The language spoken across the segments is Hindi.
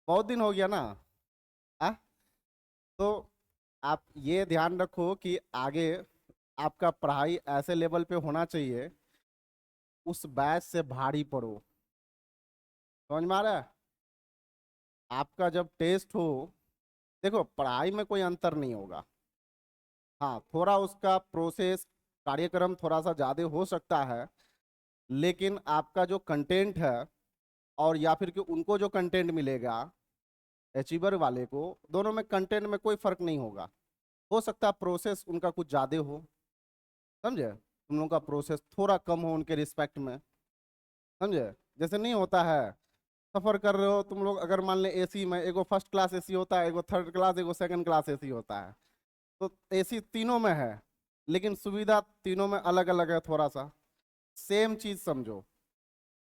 बहुत दिन हो गया ना। आ? तो आप ये ध्यान रखो कि आगे आपका पढ़ाई ऐसे लेवल पे होना चाहिए, उस बैच से भारी पढ़ो। समझ में आ रहा है? आपका जब टेस्ट हो, देखो पढ़ाई में कोई अंतर नहीं होगा। हाँ, थोड़ा उसका प्रोसेस, कार्यक्रम थोड़ा सा ज़्यादा हो सकता है, लेकिन आपका जो कंटेंट है, और या फिर कि उनको जो कंटेंट मिलेगा अचीवर वाले को, दोनों में कंटेंट में कोई फर्क नहीं होगा। हो सकता है प्रोसेस उनका कुछ ज़्यादा हो, समझे, तुम लोगों का प्रोसेस थोड़ा कम हो उनके रिस्पेक्ट में। समझे? जैसे नहीं होता है, सफर कर रहे हो तुम लोग, अगर मान ले एसी में, एगो फर्स्ट क्लास एसी होता है, एगो थर्ड क्लास, एगो सेकंड क्लास एसी होता है। तो एसी तीनों में है, लेकिन सुविधा तीनों में अलग अलग है थोड़ा सा। सेम चीज समझो।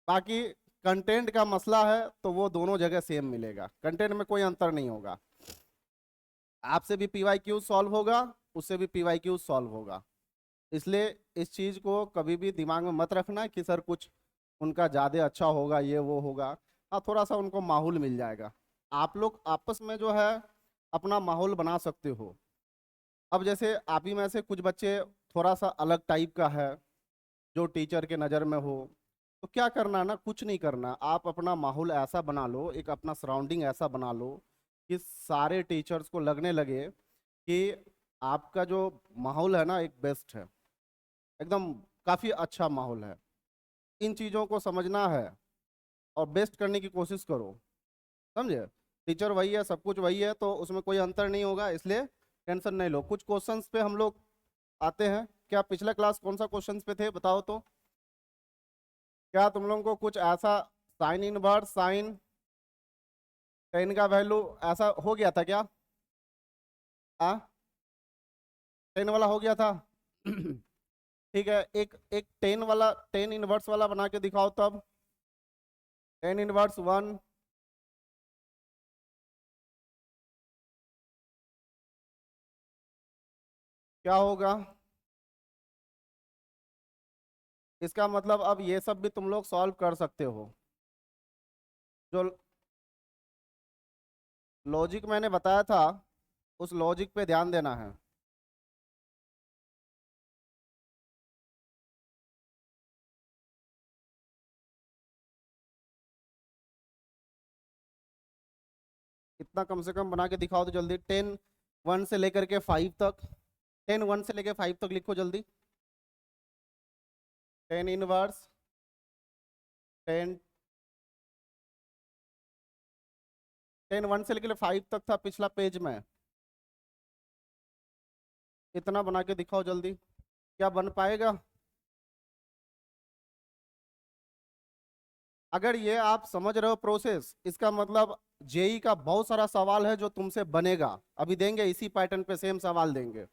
बाकी कंटेंट का मसला है तो वो दोनों जगह सेम मिलेगा, कंटेंट में कोई अंतर नहीं होगा। आपसे भी पीवाई क्यू सॉल्व होगा, उससे भी पीवाई क्यू सॉल्व होगा। इसलिए इस चीज को कभी भी दिमाग में मत रखना कि सर कुछ उनका ज्यादा अच्छा होगा, ये वो होगा। हाँ, थोड़ा सा उनको माहौल मिल जाएगा। आप लोग आपस में जो है अपना माहौल बना सकते हो। अब जैसे आप ही में से कुछ बच्चे थोड़ा सा अलग टाइप का है, जो टीचर के नज़र में हो, तो क्या करना ना, कुछ नहीं करना, आप अपना माहौल ऐसा बना लो, एक अपना सराउंडिंग ऐसा बना लो कि सारे टीचर्स को लगने लगे कि आपका जो माहौल है ना एक बेस्ट है, एकदम काफ़ी अच्छा माहौल है। इन चीज़ों को समझना है और बेस्ट करने की कोशिश करो। समझे? टीचर वही है, सब कुछ वही है, तो उसमें कोई अंतर नहीं होगा, इसलिए टेंशन नहीं लो। कुछ क्वेश्चंस पे हम लोग आते हैं। क्या पिछला क्लास कौन सा क्वेश्चंस पे थे, बताओ तो। क्या तुम लोगों को कुछ ऐसा साइन इनवर्स, साइन, टेन का वैल्यू ऐसा हो गया था क्या? हाँ, टेन वाला हो गया था। ठीक है, एक एक टेन वाला, टेन इनवर्स वाला बना के दिखाओ तब। Tan inverse one. क्या होगा? इसका मतलब अब ये सब भी तुम लोग सॉल्व कर सकते हो। जो लॉजिक मैंने बताया था, उस लॉजिक पे ध्यान देना है। इतना कम से कम बना के दिखाओ तो जल्दी। टेन वन से लेकर के फाइव तक, टेन वन से लेकर फाइव तक लिखो जल्दी। Ten inverse, ten, ten one से लेकर फाइव तक था पिछला पेज में। इतना बना के दिखाओ जल्दी। क्या बन पाएगा? अगर ये आप समझ रहे हो प्रोसेस, इसका मतलब जेई का बहुत सारा सवाल है जो तुमसे बनेगा, अभी देंगे इसी पैटर्न पे सेम सवाल देंगे।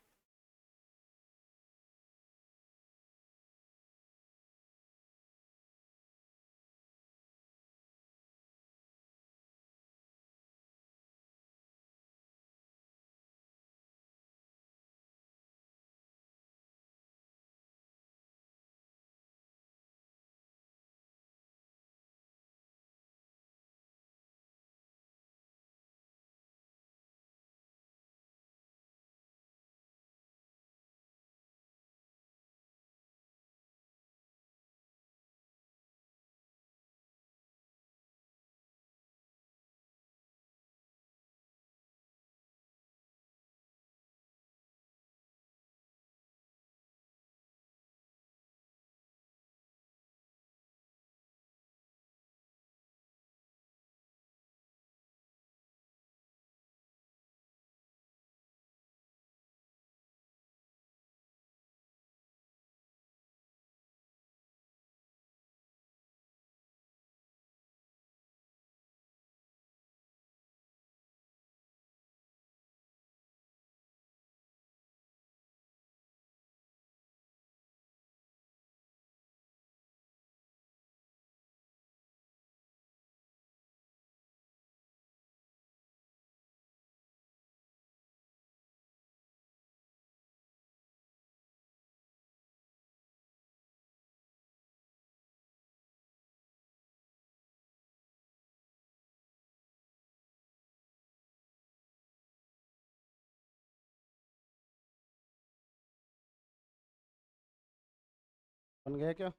बन गया क्या?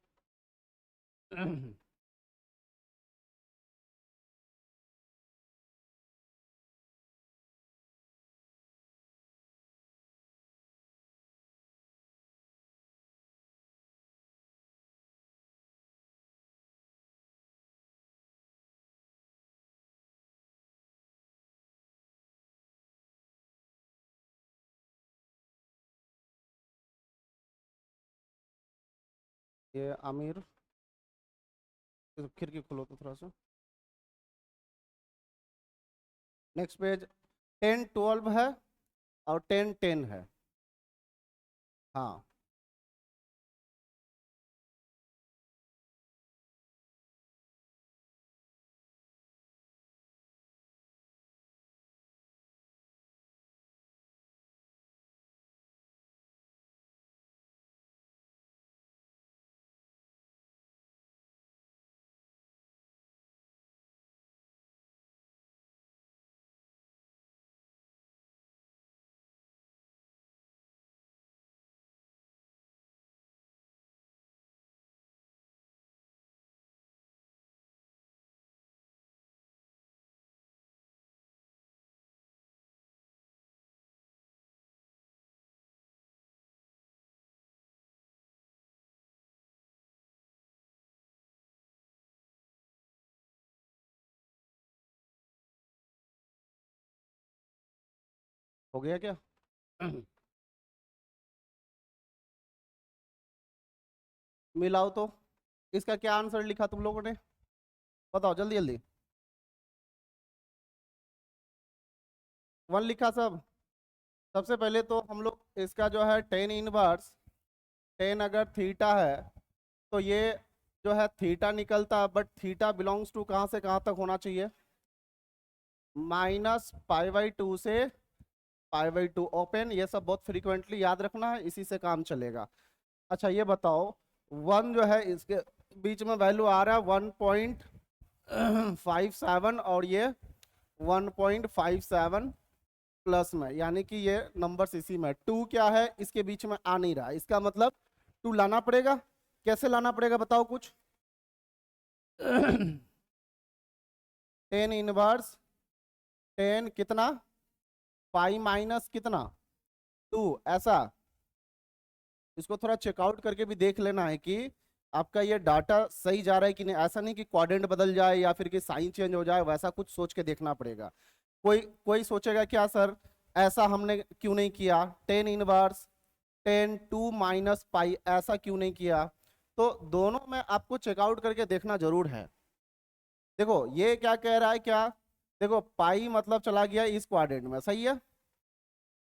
ये आमिर, खिड़की खोलो तो थोड़ा सा। Next page. 10 12 है और 10 10 है। हाँ। हो गया क्या? मिलाओ तो। इसका क्या आंसर लिखा तुम लोगों ने? बताओ जल्दी जल्दी। 1 लिखा सब। सबसे पहले तो हम लोग इसका जो है 10 इनवर्स, 10 अगर थीटा है तो ये जो है थीटा निकलता है, बट थीटा बिलोंग्स टू कहाँ से कहाँ तक होना चाहिए? -π/2 से π/2 ओपन। ये सब बहुत फ्रीक्वेंटली याद रखना है, इसी से काम चलेगा। अच्छा ये बताओ, 1 जो है इसके बीच में वैल्यू आ रहा है 1.57 और ये 1.57 प्लस में, यानी कि ये नंबर्स इसी में। 2 क्या है इसके बीच में आ नहीं रहा, इसका मतलब 2 लाना पड़ेगा। कैसे लाना पड़ेगा बताओ कुछ? 10 इनवर्स 10 कितना, पाई माइनस कितना 2, ऐसा। इसको थोड़ा चेकआउट करके भी देख लेना है कि आपका ये डाटा सही जा रहा है कि नहीं। ऐसा नहीं कि क्वाड्रेंट बदल जाए या फिर कि साइन चेंज हो जाए, वैसा कुछ सोच के देखना पड़ेगा। कोई कोई सोचेगा क्या सर ऐसा हमने क्यों नहीं किया, 10 इनवर्स 10 2 - ऐसा क्यों नहीं किया? तो दोनों में आपको चेकआउट करके देखना जरूर है। देखो ये क्या कह रहा है, क्या देखो पाई मतलब चला गया इस क्वाड्रेंट में, सही है,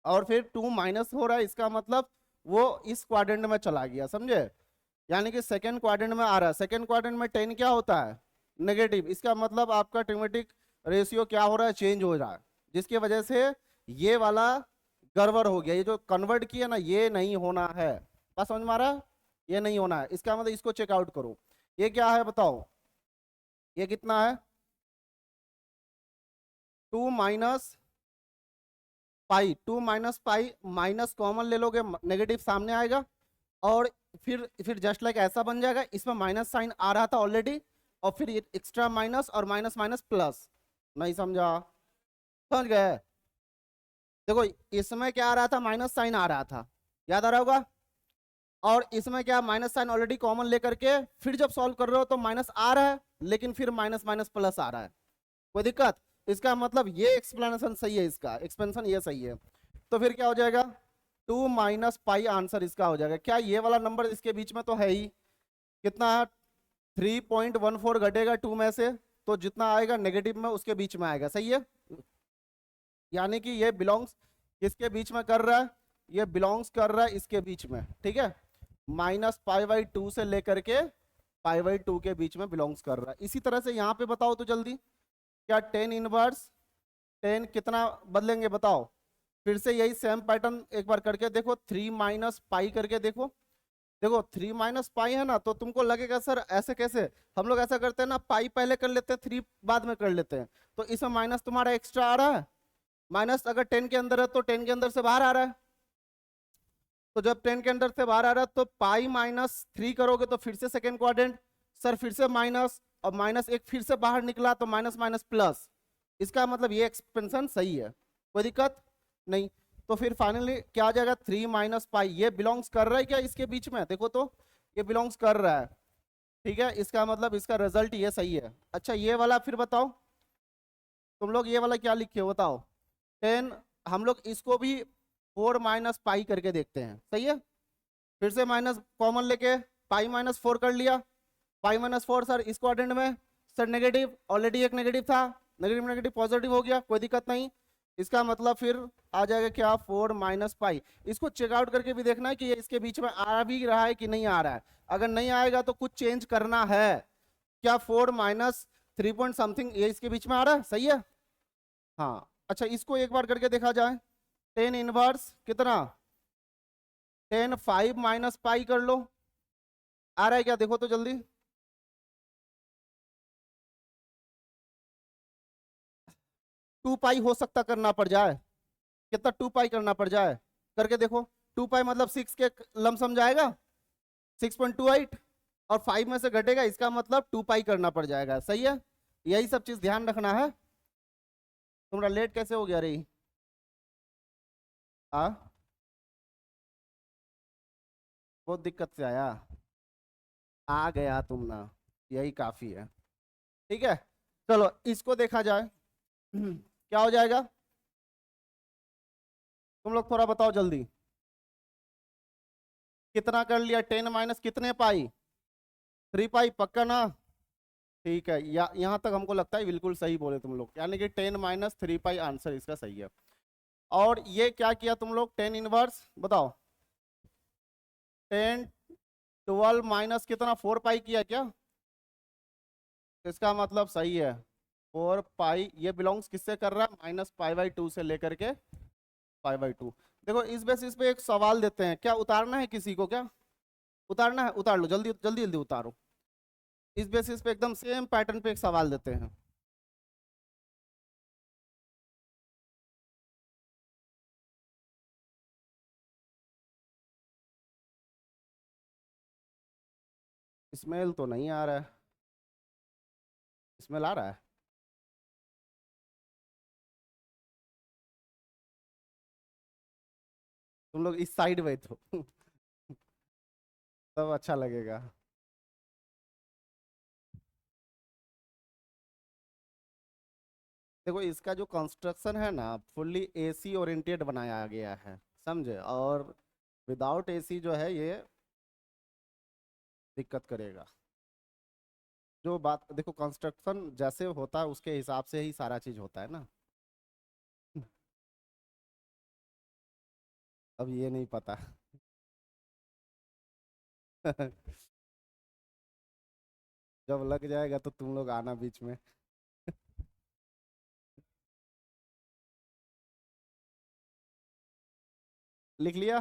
और फिर 2 माइनस हो रहा है, इसका मतलब वो इस क्वाड्रेंट में चला गया, समझे? यानी कि सेकंड क्वाड्रेंट में आ रहा है। सेकंड क्वाड्रेंट में 10 क्या होता है, नेगेटिव। इसका मतलब आपका ट्रिमेटिक रेशियो क्या हो रहा है, चेंज हो रहा है, जिसकी वजह से ये वाला गड़बड़ हो गया। ये जो कन्वर्ट किया ना, ये नहीं होना है। बात समझ में आ रहा है? ये नहीं होना है, इसका मतलब इसको चेकआउट करो। ये क्या है बताओ, ये कितना है? 2 - π, माइनस कॉमन ले लोगे, नेगेटिव सामने आएगा, और फिर जस्ट लाइक ऐसा बन जाएगा। इसमें माइनस साइन आ रहा था ऑलरेडी, और फिर एक्स्ट्रा माइनस और माइनस माइनस प्लस। नहीं समझा? समझ गए? देखो इसमें क्या आ रहा था, माइनस साइन आ रहा था, याद आ रहा होगा। और इसमें क्या, माइनस साइन ऑलरेडी कॉमन लेकर के फिर जब सॉल्व कर रहे हो तो माइनस आ रहा है, लेकिन फिर माइनस माइनस प्लस आ रहा है। कोई दिक्कत? इसका मतलब ये एक्सप्लेनेशन सही है, इसका एक्सपेंशन ये सही है। तो फिर क्या हो जाएगा, 2 - π आंसर इसका हो जाएगा। क्या ये वाला नंबर इसके बीच में तो है ही, कितना है 3.14 घटेगा 2 में से, तो जितना आएगा नेगेटिव में उसके बीच में आएगा, सही है। यानी कि ये बिलोंग्स किसके बीच में कर रहा है, ये बिलोंग्स कर रहा है इसके बीच में, ठीक है। -π/2 से लेकर के π/2 के बीच में बिलोंग्स कर रहा है। इसी तरह से यहाँ पे बताओ तो जल्दी, क्या 10 इनवर्स 10 कितना बदलेंगे बताओ? फिर से यही सेम पैटर्न एक बार करके देखो, 3 - π करके देखो। देखो 3 - π है ना, तो तुमको लगेगा सर ऐसे कैसे, हम लोग ऐसा करते हैं ना, पाई पहले कर लेते हैं, 3 बाद में कर लेते हैं। तो इसमें माइनस तुम्हारा एक्स्ट्रा आ रहा है, माइनस अगर 10 के अंदर है तो 10 के अंदर से बाहर आ रहा है। तो जब 10 के अंदर से बाहर आ रहा है तो पाई -3 करोगे तो फिर से सेकेंड क्वाड्रेंट, सर फिर से माइनस, और माइनस एक फिर से बाहर निकला तो माइनस माइनस प्लस। इसका मतलब ये एक्सपेंशन सही है, कोई दिक्कत नहीं। तो फिर फाइनली क्या आ जाएगा, 3 माइनस पाई। ये बिलोंग्स कर रहा है क्या इसके बीच में, देखो तो ये बिलोंग्स कर रहा है, ठीक है। इसका मतलब इसका रिजल्ट ये सही है। अच्छा ये वाला फिर बताओ, तुम लोग ये वाला क्या लिखे हो बताओ। 10, हम लोग इसको भी 4 माइनस पाई करके देखते हैं, सही है। फिर से माइनस कॉमन लेके पाई -4 कर लिया। पाई -4 सर इस क्वाड्रेंट में, सर नेगेटिव, ऑलरेडी एक नेगेटिव था, नेगेटिव नेगेटिव पॉजिटिव हो गया, कोई दिक्कत नहीं। इसका मतलब फिर आ जाएगा क्या, 4 माइनस पाई। इसको चेकआउट करके भी देखना है कि ये इसके बीच में आ भी रहा है कि नहीं आ रहा है। अगर नहीं आएगा तो कुछ चेंज करना है। क्या 4 माइनस 3 पॉइंट समथिंग ये इसके बीच में आ रहा है, सही है। हाँ अच्छा इसको एक बार करके देखा जाए। 10 इनवर्स कितना, 10 5 माइनस पाई कर लो, आ रहा है क्या देखो तो जल्दी। 2 पाई हो सकता करना पड़ जाए, कितना 2 पाई करना पड़ जाए, करके देखो। 2 पाई मतलब 6 के लमसम जाएगा, 6.28, और 5 में से घटेगा, इसका मतलब 2 पाई करना पड़ जाएगा, सही है। यही सब चीज ध्यान रखना है। तुम्हारा लेट कैसे हो गया रे, आ बहुत दिक्कत से आया, आ गया तुम ना, यही काफी है, ठीक है। चलो इसको देखा जाए। क्या हो जाएगा, तुम लोग थोड़ा बताओ जल्दी। कितना कर लिया, 10 माइनस कितने पाई, 3 पाई, पक्का ना। ठीक है, यहाँ तक हमको लगता है बिल्कुल सही बोले तुम लोग, यानी कि 10 - 3 पाई आंसर इसका सही है। और ये क्या किया तुम लोग, 10 इनवर्स बताओ, 10 12 माइनस कितना, 4 पाई किया क्या। इसका मतलब सही है, 4 पाई। ये बिलोंग्स किससे कर रहा है, -पाई/2 से लेकर के पाई/2। देखो इस बेसिस पे एक सवाल देते हैं, क्या उतारना है किसी को, क्या उतारना है, उतार लो जल्दी जल्दी जल्दी उतारो। इस बेसिस पे एकदम सेम पैटर्न पे एक सवाल देते हैं। स्मेल तो नहीं आ रहा है, स्मेल आ रहा है। तुम लोग इस साइड बैठो। तब अच्छा लगेगा। देखो इसका जो कंस्ट्रक्शन है ना, फुल्ली एसी ओरिएंटेड बनाया गया है, समझे। और विदाउट एसी जो है ये दिक्कत करेगा। जो बात देखो, कंस्ट्रक्शन जैसे होता है उसके हिसाब से ही सारा चीज होता है ना। अब ये नहीं पता। जब लग जाएगा तो तुम लोग आना बीच में। लिख लिया।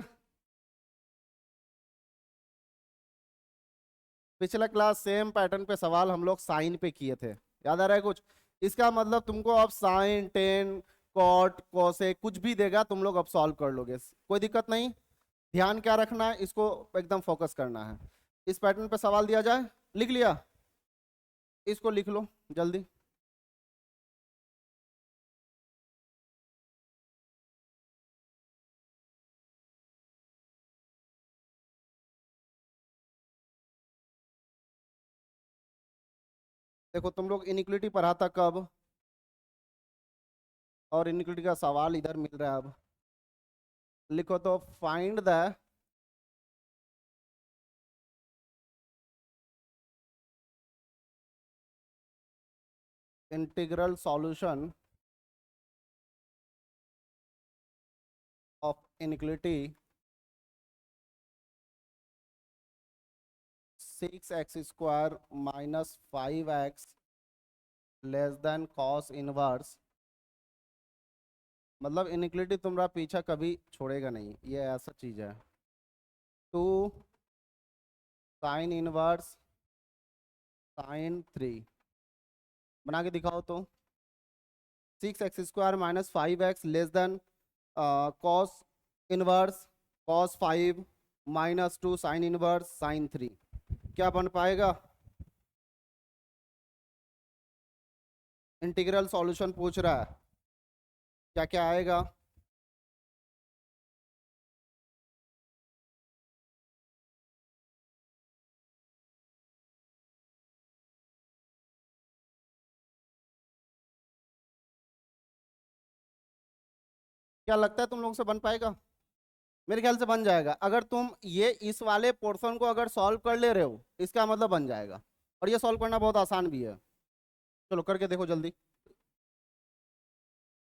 पिछला क्लास सेम पैटर्न पे सवाल हम लोग साइन पे किए थे, याद आ रहा है कुछ। इसका मतलब तुमको अब साइन, टेन, कॉट, कोसेक कुछ भी देगा तुम लोग अब सॉल्व कर लोगे, कोई दिक्कत नहीं। ध्यान क्या रखना है, इसको एकदम फोकस करना है। इस पैटर्न पे सवाल दिया जाए, लिख लिया, इसको लिख लो जल्दी। देखो तुम लोग इनिक्विटी पढ़ा था कब, और इनिक्विटी का सवाल इधर मिल रहा है अब। लिखो तो, find the integral solution of iniquity 6x² -5x less than cos inverse. मतलब इनिक्विटी तुम्हारा पीछा कभी छोड़ेगा नहीं, ये ऐसा चीज है। 2 साइन इनवर्स sin 3, बना के दिखाओ तो। 6x² -5x less than cos inverse cos 5 -2 sin inverse sin 3। क्या बन पाएगा? इंटीग्रल सॉल्यूशन पूछ रहा है, क्या क्या आएगा? क्या लगता है तुम लोग से बन पाएगा? मेरे ख्याल से बन जाएगा। अगर तुम ये इस वाले पोर्शन को अगर सॉल्व कर ले रहे हो, इसका मतलब बन जाएगा। और ये सॉल्व करना बहुत आसान भी है। चलो करके देखो जल्दी।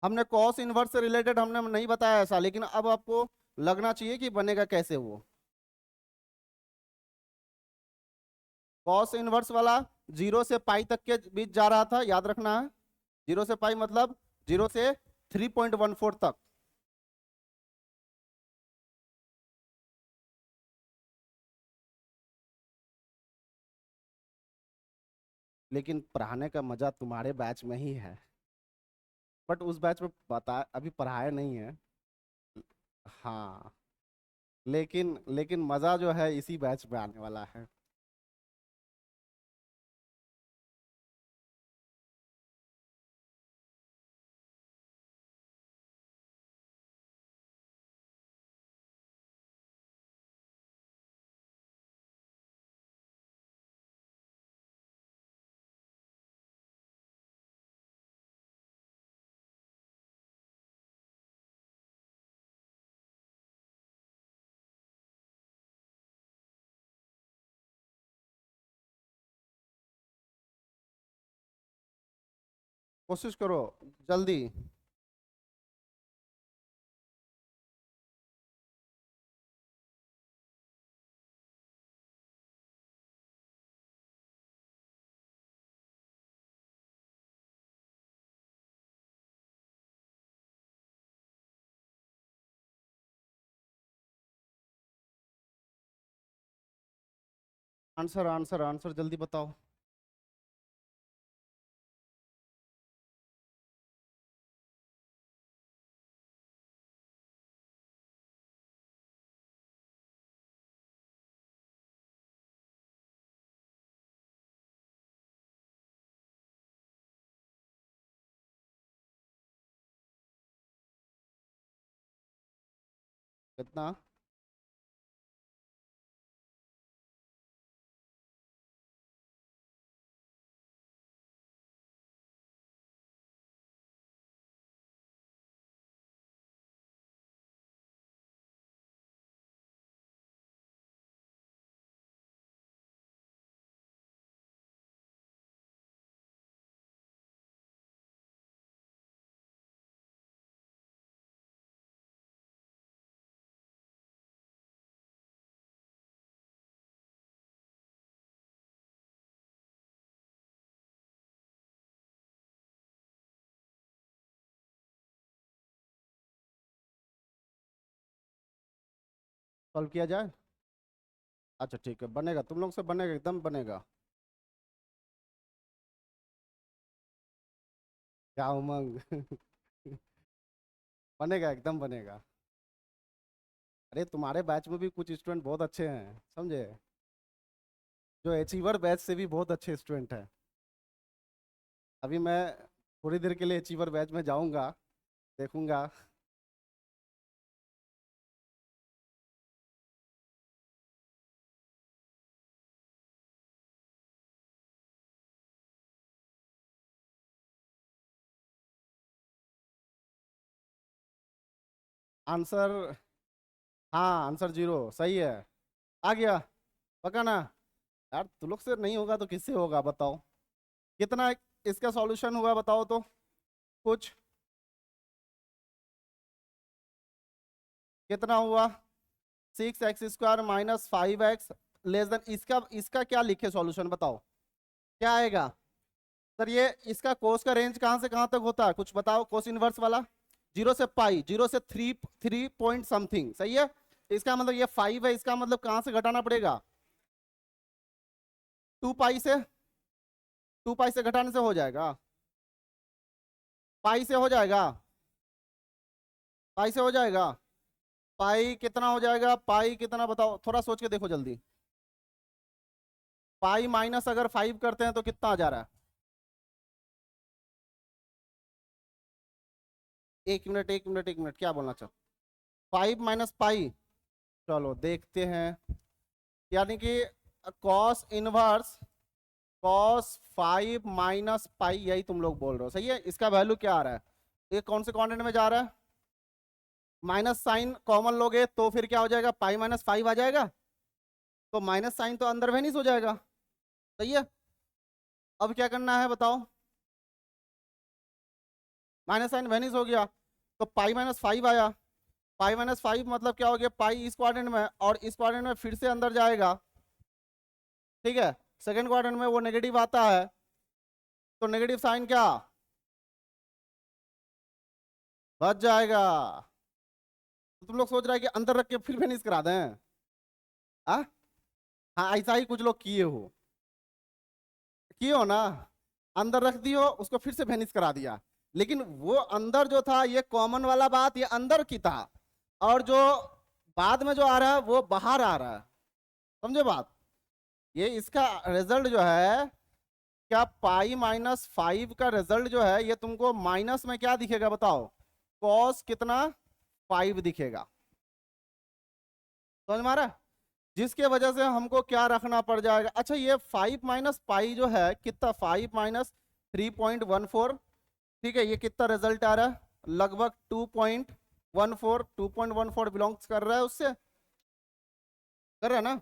हमने कॉस इनवर्स से रिलेटेड हमने नहीं बताया ऐसा, लेकिन अब आपको लगना चाहिए कि बनेगा कैसे वो। कॉस इनवर्स वाला 0 से पाई तक के बीच जा रहा था, याद रखना है। 0 से पाई मतलब 0 से 3.14 तक। लेकिन पढ़ाने का मजा तुम्हारे बैच में ही है, बट उस बैच में बता अभी पढ़ाया नहीं है। हाँ, लेकिन लेकिन मजा जो है इसी बैच में आने वाला है। कोशिश करो जल्दी। आंसर आंसर आंसर जल्दी बताओ। कितना? सॉल्व किया जाए? अच्छा ठीक है, बनेगा, तुम लोग से बनेगा, एकदम बनेगा। क्या उमंग! बनेगा, एकदम बनेगा। अरे तुम्हारे बैच में भी कुछ स्टूडेंट बहुत अच्छे हैं, समझे? जो अचीवर बैच से भी बहुत अच्छे स्टूडेंट हैं। अभी मैं थोड़ी देर के लिए अचीवर बैच में जाऊंगा, देखूंगा। आंसर, हाँ आंसर 0 सही है। आ गया? पका ना? यार तुम लोग से नहीं होगा तो किससे होगा बताओ? कितना इसका सॉल्यूशन हुआ बताओ तो कुछ। कितना हुआ? 6x² -5x लेस देन, इसका इसका क्या लिखे सॉल्यूशन बताओ? क्या आएगा? सर ये इसका कोस का रेंज कहाँ से कहाँ तक होता है, कुछ बताओ कोस इनवर्स वाला। 0 से पाई, 0 से 3 पॉइंट समथिंग, सही है। इसका मतलब ये 5 है, इसका मतलब कहाँ से घटाना पड़ेगा? 2 पाई से। 2 पाई से घटाने से हो जाएगा? पाई से हो जाएगा? पाई से हो जाएगा? पाई कितना हो जाएगा, पाई कितना बताओ, थोड़ा सोच के देखो जल्दी। पाई माइनस अगर 5 करते हैं तो कितना आ जा रहा है? 1 मिनट 1 मिनट 1 मिनट, क्या बोलना चाहो? 5 माइनस पाई, चलो देखते हैं। यानी कि cos inverse cos 5 minus pi, यही तुम लोग बोल रहे हो, सही है। इसका वैल्यू क्या आ रहा है? ये कौन से क्वाड्रेंट में जा रहा है? माइनस साइन कॉमन लोगे तो फिर क्या हो जाएगा, पाई माइनस 5 आ जाएगा। तो माइनस साइन तो अंदर वेनिस हो जाएगा, सही है। अब क्या करना है बताओ? माइनस साइन वेनिस हो गया, तो पाई माइनस 5 आया। पाई माइनस 5 मतलब क्या हो गया, पाई इस क्वाड्रेंट में और इस क्वाड्रेंट में फिर से अंदर जाएगा, ठीक है। सेकंड क्वाड्रेंट में वो नेगेटिव आता है, तो नेगेटिव साइन क्या बच जाएगा। तो तुम लोग सोच रहा है कि अंदर रख के फिर फिनिश करा दें? हाँ हाँ, ऐसा ही कुछ लोग किए हो ना। अंदर रख दियो, उसको फिर से फिनिश करा दिया। लेकिन वो अंदर जो था, ये कॉमन वाला बात ये अंदर की था, और जो बाद में जो आ रहा है वो बाहर आ रहा है, समझे बात? ये इसका रिजल्ट जो है, क्या पाई माइनस 5 का रिजल्ट जो है, ये तुमको माइनस में क्या दिखेगा बताओ? कॉस कितना 5 दिखेगा, समझ में आ रहा है? जिसके वजह से हमको क्या रखना पड़ जाएगा, अच्छा ये 5 माइनस पाई जो है कितना, 5 माइनस 3.14, ठीक है। ये कितना रिजल्ट आ रहा है? लगभग 2.14 बिलोंग्स कर रहा है उससे, कर रहा है ना?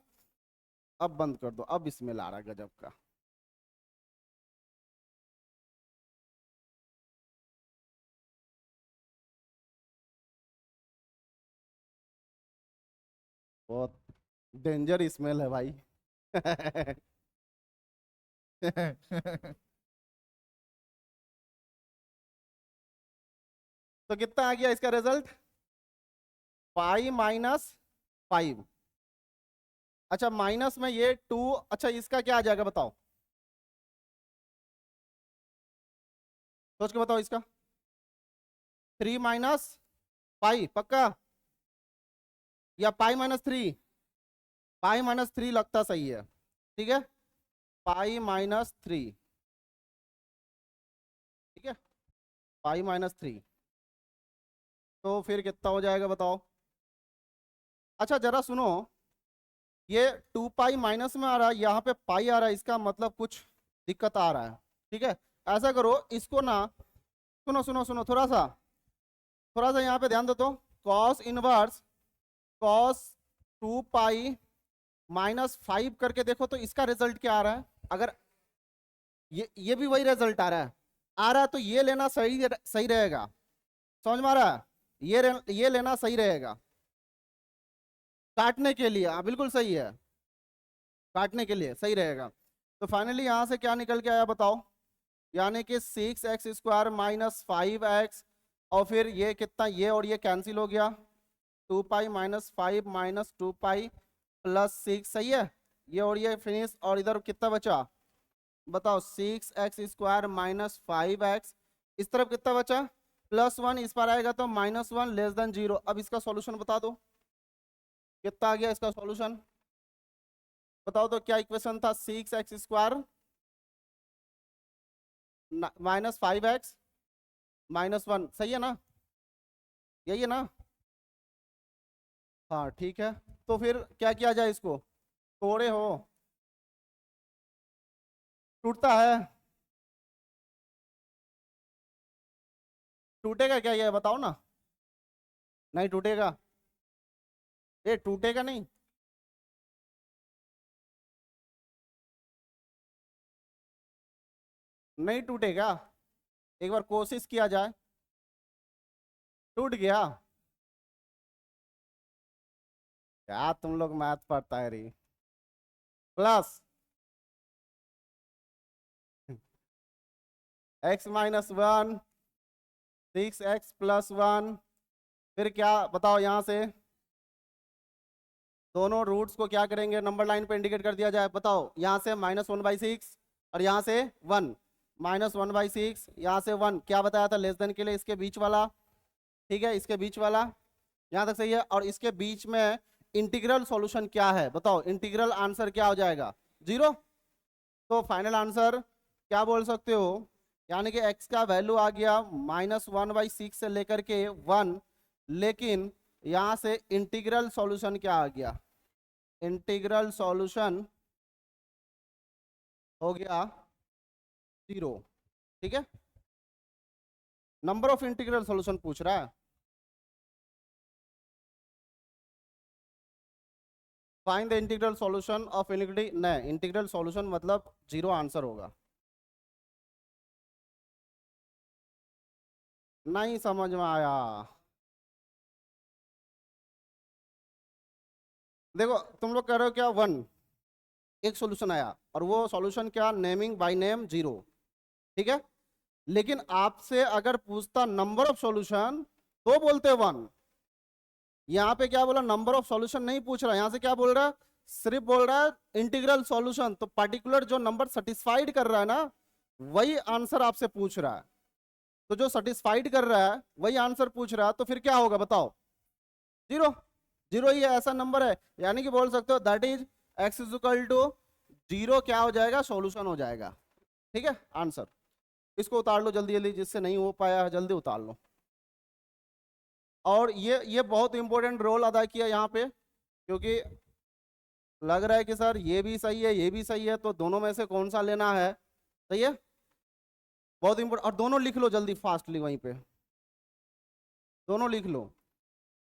अब बंद कर दो, अब इसमें ला रहा है गजब का। बहुत डेंजर स्मेल है भाई। तो कितना आ गया इसका रिजल्ट? Pi minus 5। अच्छा माइनस में ये 2, अच्छा इसका क्या आ जाएगा बताओ? सोच के बताओ इसका। 3 माइनस पाई पक्का, या पाई माइनस 3? पाई माइनस 3 लगता सही है, ठीक है। पाई माइनस 3, ठीक है। पाई माइनस 3, तो फिर कितना हो जाएगा बताओ? अच्छा जरा सुनो, ये 2 पाई माइनस में आ रहा है, यहाँ पे पाई आ रहा है, इसका मतलब कुछ दिक्कत आ रहा है, ठीक है। ऐसा करो इसको ना, सुनो सुनो सुनो, थोड़ा सा यहाँ पे ध्यान दो तो। Cos inverse cos 2 pi minus 5 करके देखो तो इसका रिजल्ट क्या आ रहा है। अगर ये भी वही रिजल्ट आ रहा है तो ये लेना सही सही रहेगा, समझ में आ रहा है? ये लेना सही रहेगा काटने के लिए, हाँ बिल्कुल सही है, काटने के लिए सही रहेगा। तो फाइनली यहाँ से क्या निकल के आया बताओ? यानी कि 6x² माइनस 5x, और फिर ये कितना, ये और ये कैंसिल हो गया, 2 pi minus 5 minus 2 pi plus 6, सही है। ये और ये फिनिश, और इधर कितना बचा बताओ? 6x² माइनस 5x, इस तरफ कितना बचा? +1, इस पर आएगा तो -1 लेस देन 0। अब इसका सॉल्यूशन बता दो, कितना आ गया इसका सॉल्यूशन बताओ तो। क्या इक्वेशन था? 6x² माइनस 5x -1, सही है ना? यही है ना? हाँ ठीक है। तो फिर क्या किया जाए इसको? तोड़े हो, टूटता है? टूटेगा क्या ये बताओ ना। नहीं टूटेगा, ये टूटेगा नहीं। नहीं टूटेगा, एक बार कोशिश किया जाए। टूट गया? क्या तुम लोग मैथ पढ़ता है रही। प्लस x-1, 6x+1, फिर क्या बताओ यहाँ से? दोनों रूट्स को क्या करेंगे, नंबर लाइन पे इंडिकेट कर दिया जाए, बताओ। यहाँ से -1/6 और यहाँ से 1, -1/6, यहाँ से 1, क्या बताया था लेस देन के लिए, इसके बीच वाला, ठीक है, इसके बीच वाला। यहां तक सही है। और इसके बीच में इंटीग्रल सॉल्यूशन क्या है बताओ, इंटीग्रल आंसर क्या हो जाएगा, 0। तो फाइनल आंसर क्या बोल सकते हो, यानी कि x का वैल्यू आ गया -1/6 से लेकर के 1, लेकिन यहां से इंटीग्रल सॉल्यूशन क्या आ गया, इंटीग्रल सॉल्यूशन हो गया 0। ठीक है, नंबर ऑफ इंटीग्रल सॉल्यूशन पूछ रहा है। Find the integral solution of inequality, नहीं इंटीग्रल सॉल्यूशन मतलब 0 आंसर होगा। नहीं समझ में आया। देखो तुम लोग कह रहे हो क्या 1, एक सॉल्यूशन आया और वो सॉल्यूशन क्या, नेमिंग बाय नेम 0। ठीक है, लेकिन आपसे अगर पूछता नंबर ऑफ सॉल्यूशन तो बोलते 1। यहाँ पे क्या बोला, नंबर ऑफ सॉल्यूशन नहीं पूछ रहा, यहाँ से क्या बोल रहा है, सिर्फ बोल रहा है इंटीग्रल सॉल्यूशन। तो पर्टिकुलर जो नंबर सेटिस्फाइड कर रहा है ना, वही आंसर आपसे पूछ रहा है। तो जो सेटिस्फाइड कर रहा है वही आंसर पूछ रहा है, तो फिर क्या होगा बताओ, 0। 0 ही है, ऐसा नंबर है। यानी कि बोल सकते हो that is x is equal to 0 क्या हो जाएगा, सॉल्यूशन हो जाएगा। ठीक है आंसर। इसको उतार लो जल्दी जल्दी, जिससे नहीं हो पाया जल्दी उतार लो। और ये बहुत इंपॉर्टेंट रोल अदा किया यहाँ पे, क्योंकि लग रहा है कि सर ये भी सही है ये भी सही है, तो दोनों में से कौन सा लेना है। सही है, बहुत इंपॉर्टेंट। और दोनों लिख लो जल्दी फास्टली, वहीं पे दोनों लिख लो।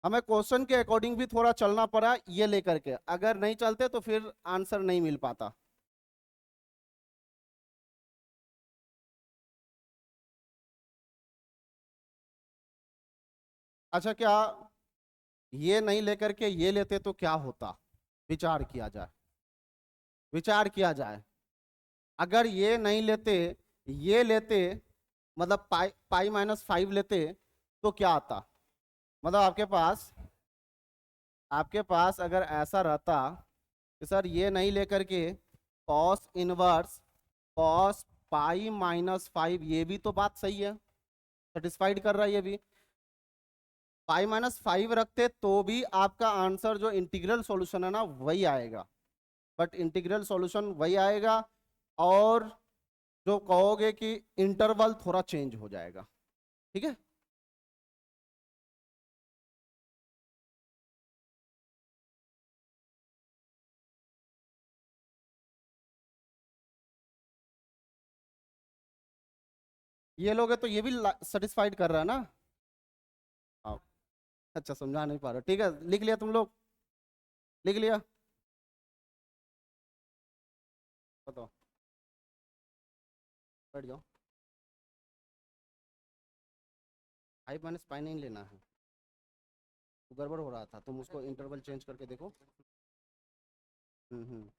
हमें क्वेश्चन के अकॉर्डिंग भी थोड़ा चलना पड़ा ये लेकर के, अगर नहीं चलते तो फिर आंसर नहीं मिल पाता। अच्छा, क्या ये नहीं लेकर के ये लेते तो क्या होता, विचार किया जाए, विचार किया जाए। अगर ये नहीं लेते, ये लेते, मतलब पाई -5 लेते, तो क्या आता, मतलब आपके पास अगर ऐसा रहता कि सर ये नहीं लेकर के कॉस इनवर्स कॉस पाई -5, ये भी तो बात सही है, सेटिस्फाइड कर रहा है ये भी। पाई -5 रखते तो भी आपका आंसर जो इंटीग्रल सॉल्यूशन है ना वही आएगा, बट इंटीग्रल सॉल्यूशन वही आएगा। और जो कहोगे कि इंटरवल थोड़ा चेंज हो जाएगा। ठीक है, ये लोग है तो ये भी सेटिस्फाइड कर रहा है ना। हाँ, अच्छा समझा नहीं पा रहे, ठीक है लिख लिया तुम लोग, लिख लिया, बताओ, बैठ जाओ। -पाई नहीं लेना है, तो गड़बड़ हो रहा था, तुम उसको इंटरवल चेंज करके देखो। हम्म।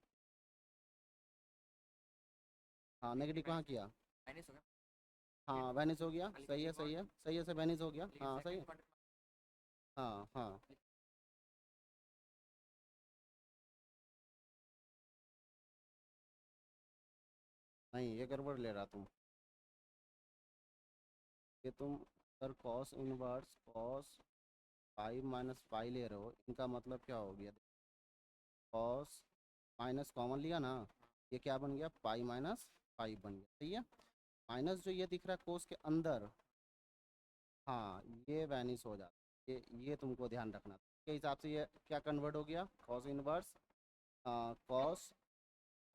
हाँ नेगेटिव कहाँ किया, हाँ वैनिश हो गया, सही है सही है सही है, से वैनिश हो गया, हाँ सही है। हाँ हाँ, नहीं ये गड़बड़ ले रहा तुम, ये तुम sir cos inverse cos pi ले रहे हो, इनका मतलब क्या हो गया, कॉस माइनस कॉमन लिया ना, ये क्या बन गया, पाई -5 बन गया, सही है। माइनस जो ये दिख रहा है कोस के अंदर, हाँ ये वैनिश हो जाता है, ये तुमको ध्यान रखना था। के हिसाब से ये क्या कन्वर्ट हो गया, कॉस इनवर्स कॉस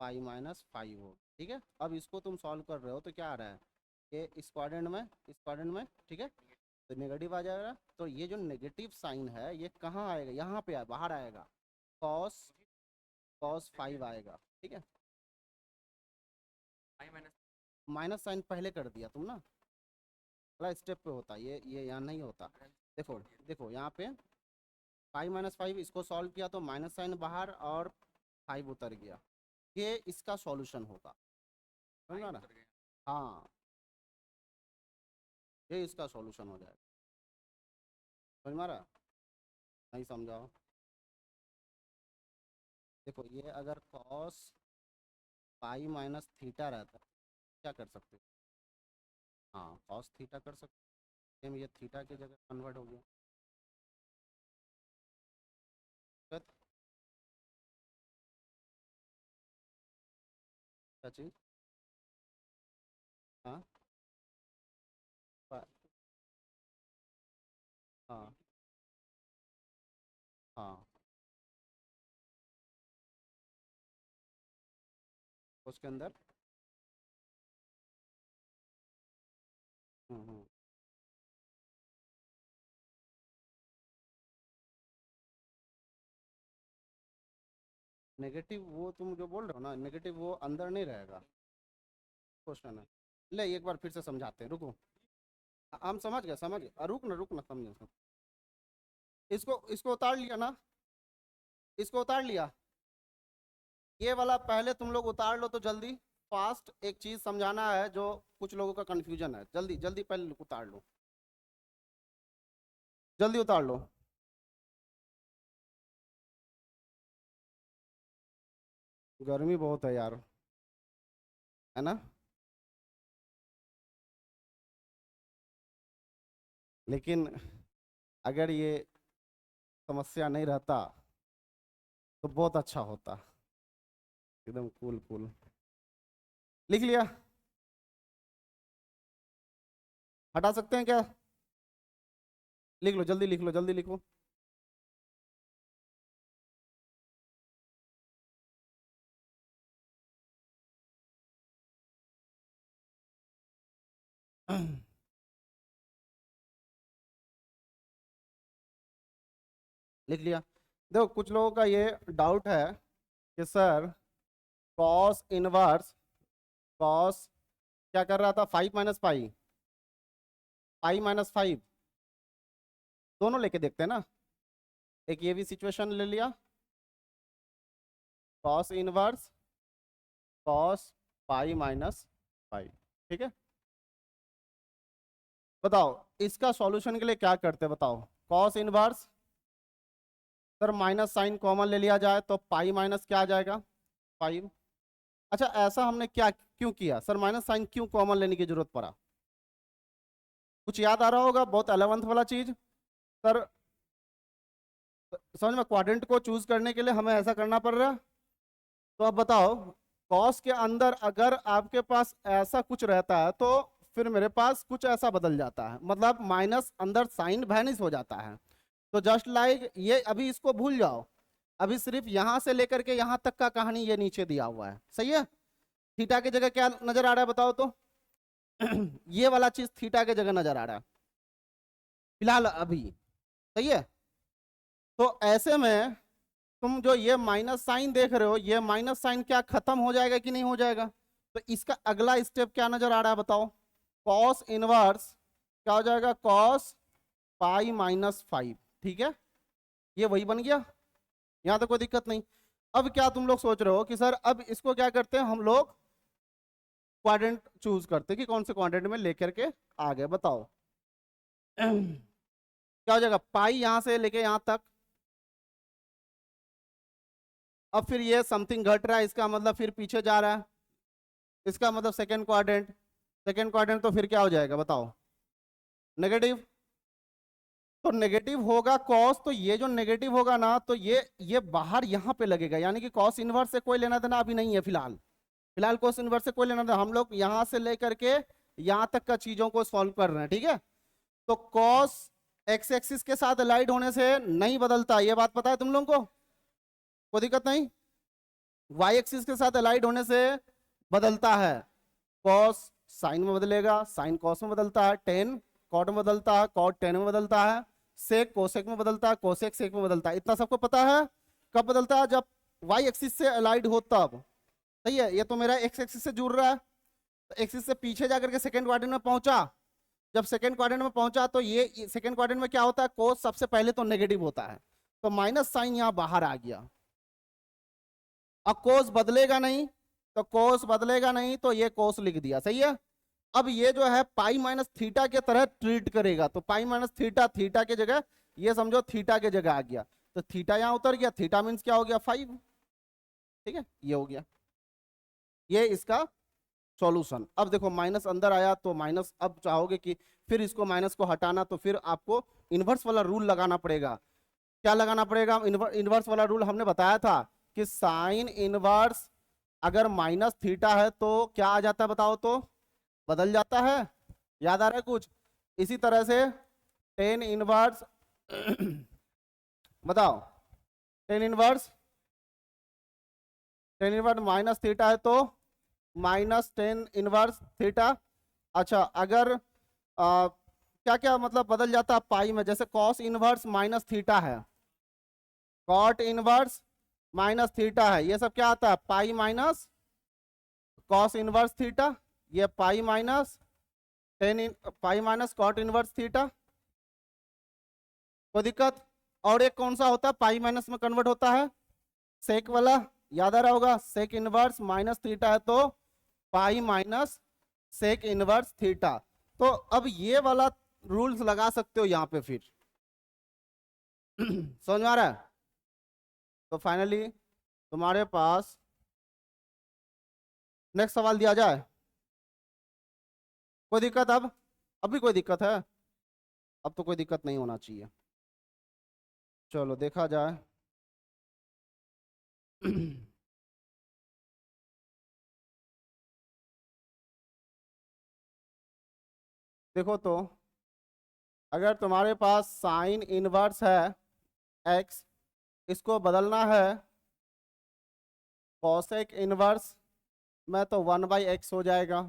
पाई -5 हो। ठीक है, अब इसको तुम सॉल्व कर रहे हो तो क्या आ रहा है, ये इस क्वाड्रेंट में ठीक है, तो नेगेटिव आ जाएगा। तो ये जो नेगेटिव साइन है ये कहाँ आएगा, यहाँ पे बाहर आएगा, कॉस कॉस 5 आएगा। ठीक है, माइनस साइन पहले कर दिया तुम ना, अगला स्टेप पे होता, ये यहाँ नहीं होता। देखो देखो यहाँ पे पाई -5, इसको सॉल्व किया तो माइनस साइन बाहर और 5 उतर गया, ये इसका सॉल्यूशन होगा, समझ ना। हाँ, ये इसका सॉल्यूशन हो जाएगा, समझ मारा, नहीं समझाओ। देखो ये अगर कॉस पाई-थीटा रहता क्या कर सकते हो, हाँ कॉस थीटा कर सकते हैं, सेम ये थीटा की जगह कन्वर्ट हो गया। क्या चीज? हाँ हाँ हाँ, उसके अंदर। हम्म। नेगेटिव वो तुम जो बोल रहे हो ना, नेगेटिव वो अंदर नहीं रहेगा। क्वेश्चन है। ले एक बार फिर से समझाते हैं, रुको। हम समझ गए, समझ गए। रुक ना समझे। इसको इसको उतार लिया ना? इसको उतार लिया? ये वाला पहले तुम लोग उतार लो तो जल्दी। फास्ट एक चीज समझाना है जो कुछ लोगों का कंफ्यूजन है, जल्दी जल्दी पहले उतार लो। जल्दी उतार लो। गर्मी बहुत है यार, है ना? लेकिन अगर ये समस्या नहीं रहता तो बहुत अच्छा होता। एकदम कूल कूल। लिख लिया? हटा सकते हैं क्या? लिख लो जल्दी, लिख लो जल्दी, लिखो। लिख लिया? देखो कुछ लोगों का ये डाउट है कि सर कॉस इनवर्स, कॉस क्या कर रहा था, 5 - पाई, पाई - 5 दोनों लेके देखते हैं ना। एक ये भी सिचुएशन ले लिया, कॉस इनवर्स कॉस पाई - 5। ठीक है, बताओ इसका सॉल्यूशन के लिए क्या करते हैं, बताओ। Cos inverse, sir minus sine common ले लिया जाए तो पाई माइनस क्या आ जाएगा, 5। अच्छा ऐसा हमने क्या क्यों किया सर, माइनस साइन क्यों कॉमन लेने की जरूरत पड़ा? कुछ याद आ रहा होगा, बहुत 11th वाला चीज। सर समझ में, क्वाड्रेंट को चूज करने के लिए हमें ऐसा करना पड़ रहा है। तो अब बताओ, कॉस के अंदर अगर आपके पास ऐसा कुछ रहता है तो फिर मेरे पास कुछ ऐसा बदल जाता है, मतलब माइनस अंदर साइन वैनिश हो जाता है। तो जस्ट लाइक ये, अभी इसको भूल जाओ। अभी सिर्फ यहां से लेकर के यहां तक का कहानी ये नीचे दिया हुआ है, सही है। थीटा की जगह क्या नजर आ रहा है बताओ तो? ये वाला चीज थीटा के जगह नजर आ रहा है फिलहाल अभी, सही है। तो ऐसे में तुम जो ये माइनस साइन देख रहे हो, ये माइनस साइन क्या खत्म हो जाएगा कि नहीं हो जाएगा? तो इसका अगला स्टेप क्या नजर आ रहा है बताओ? कॉस इनवर्स क्या हो जाएगा, कॉस पाई - 5। ठीक है, ये वही बन गया, यहां तक कोई दिक्कत नहीं। अब क्या तुम लोग सोच रहे हो कि सर अब इसको क्या करते हैं हम लोग, क्वाड्रेंट चूज करते हैं कि कौन से क्वाड्रेंट में लेकर के आगे, बताओ। क्या हो जाएगा, पाई यहां से लेके यहां तक। अब फिर ये समथिंग घट रहा है, इसका मतलब फिर पीछे जा रहा है, इसका मतलब सेकेंड क्वाड्रेंट। सेकेंड क्वाड्रेंट तो फिर क्या हो जाएगा बताओ, नेगेटिव। तो नेगेटिव होगा कॉस, तो ये जो नेगेटिव होगा ना तो ये बाहर यहां पे लगेगा, यानी कि कॉस इनवर्स से कोई लेना देना अभी नहीं है फिलहाल। फिलहाल कॉस इनवर्स से कोई लेना देना, हम लोग यहां से लेकर के यहां तक का चीजों को सॉल्व कर रहे हैं, ठीक है। तो कॉस एक्स एक्सिस के साथ अलाइड होने से नहीं बदलता, ये बात पता है तुम लोगों को? कोई दिक्कत नहीं। वाई एक्सिस के साथ अलाइड होने से बदलता है। कॉस साइन में बदलेगा, साइन कॉस में बदलता है, टेन कॉट में बदलता है, कॉट टेन में बदलता है, सेक कोसेक में बदलता है, कोसेक सेक में बदलता है। इतना सबको पता है। कब बदलता है, जब वाई एक्सिस से अलाइड हो तब। सही है, ये तो मेरा एक्स एक्सिस से जुड़ रहा है, तो एक्सिस से पीछे जाकर के सेकंड क्वाड्रेंट में पहुंचा। जब सेकंड क्वाड्रेंट में पहुंचा तो ये सेकंड क्वाड्रेंट में क्या होता है, कोस सबसे पहले तो नेगेटिव होता है, तो माइनस साइन यहां बाहर आ गया। अब कोस बदलेगा नहीं, तो कोस बदलेगा नहीं तो ये कोस लिख दिया, सही है। अब ये जो है पाई माइनस थीटा के तरह ट्रीट करेगा, तो पाई माइनस थीटा, थीटा के जगह ये समझो थीटा के जगह आ गया, तो थीटा यहां उतर गया, थीटा मीन्स क्या हो गया, 5। ठीक है, ये हो गया, ये इसका सॉल्यूशन। अब देखो माइनस अंदर आया तो माइनस, अब चाहोगे कि फिर इसको माइनस को हटाना, तो फिर आपको इनवर्स वाला रूल लगाना पड़ेगा। क्या लगाना पड़ेगा, इनवर्स वाला रूल हमने बताया था कि साइन इनवर्स अगर माइनस थीटा है तो क्या आ जाता है बताओ तो? बदल जाता है। याद आ रहा है कुछ? इसी तरह से टेन इनवर्स बताओ, ten inverse, tan inverse minus theta है तो माइनस टेन इनवर्स थीटा। अच्छा, अगर क्या क्या मतलब बदल जाता है पाई में? जैसे कॉस इनवर्स माइनस थीटा है, कॉट इनवर्स माइनस थीटा है, ये सब क्या आता है? Pi minus cos inverse theta, ये pi minus ten in pi minus cot inverse theta. कोई दिक्कत? और एक कौन सा होता है पाई माइनस में कन्वर्ट होता है? सेक वाला, याद आ रहा होगा, सेक इनवर्स माइनस थीटा है तो pi minus sec inverse theta. तो अब ये वाला रूल्स लगा सकते हो यहाँ पे फिर। समझ में आ रहा है? तो फाइनली तुम्हारे पास नेक्स्ट सवाल दिया जाए। कोई दिक्कत अब? अभी कोई दिक्कत है? अब तो कोई दिक्कत नहीं होना चाहिए। चलो देखा जाए। देखो तो, अगर तुम्हारे पास साइन इनवर्स है एक्स, इसको बदलना है कॉसेक इनवर्स में, तो 1/x हो जाएगा।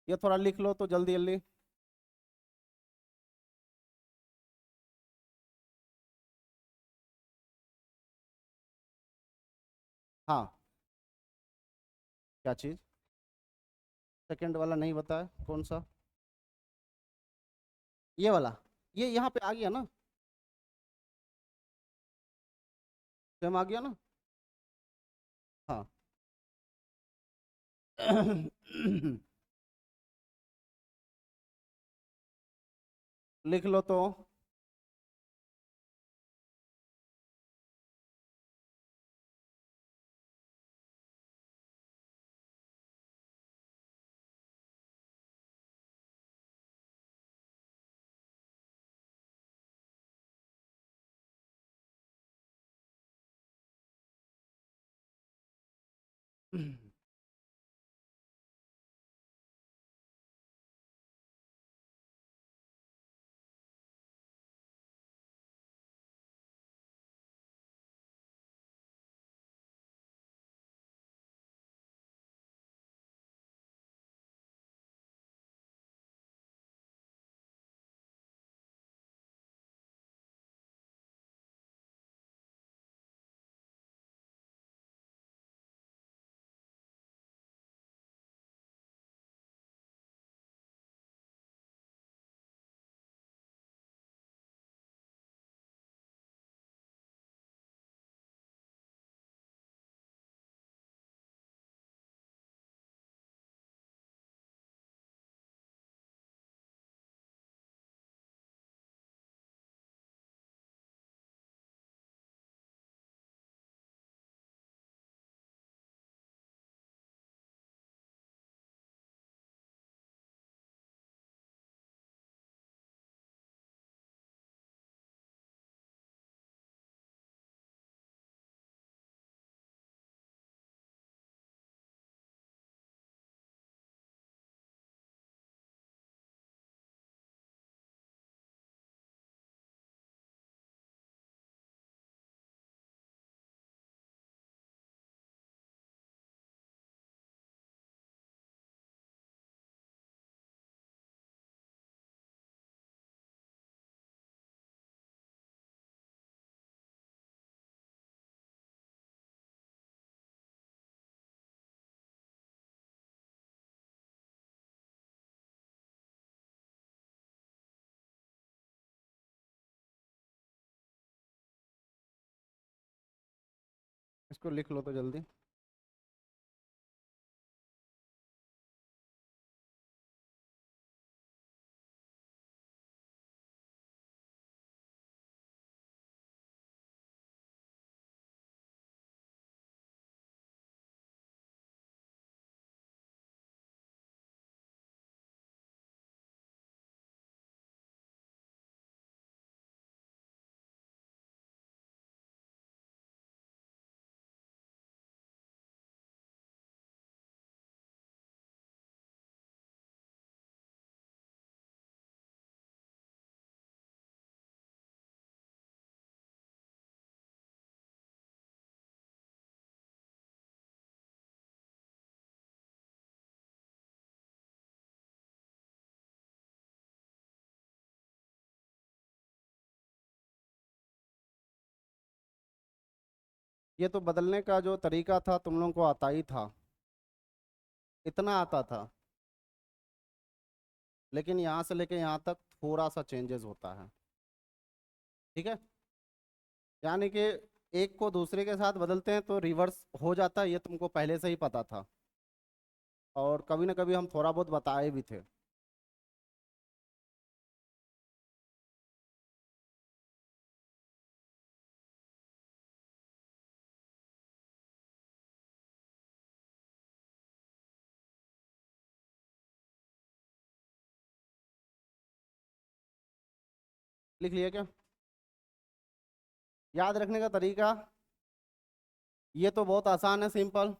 ये थोड़ा लिख लो तो जल्दी जल्दी। हाँ, क्या चीज? सेकंड वाला नहीं बताया कौन सा? ये वाला, ये यहाँ पे आ गया ना, सेम आ गया ना। हाँ। लिख लो तो। इसको लिख लो तो जल्दी। ये तो बदलने का जो तरीका था तुम लोगों को आता ही था, इतना आता था, लेकिन यहाँ से लेके यहाँ तक थोड़ा सा चेंजेस होता है। ठीक है, यानी कि एक को दूसरे के साथ बदलते हैं तो रिवर्स हो जाता है, ये तुमको पहले से ही पता था, और कभी ना कभी हम थोड़ा बहुत बताए भी थे। लिख लिया क्या? याद रखने का तरीका, ये तो बहुत आसान है, सिंपल।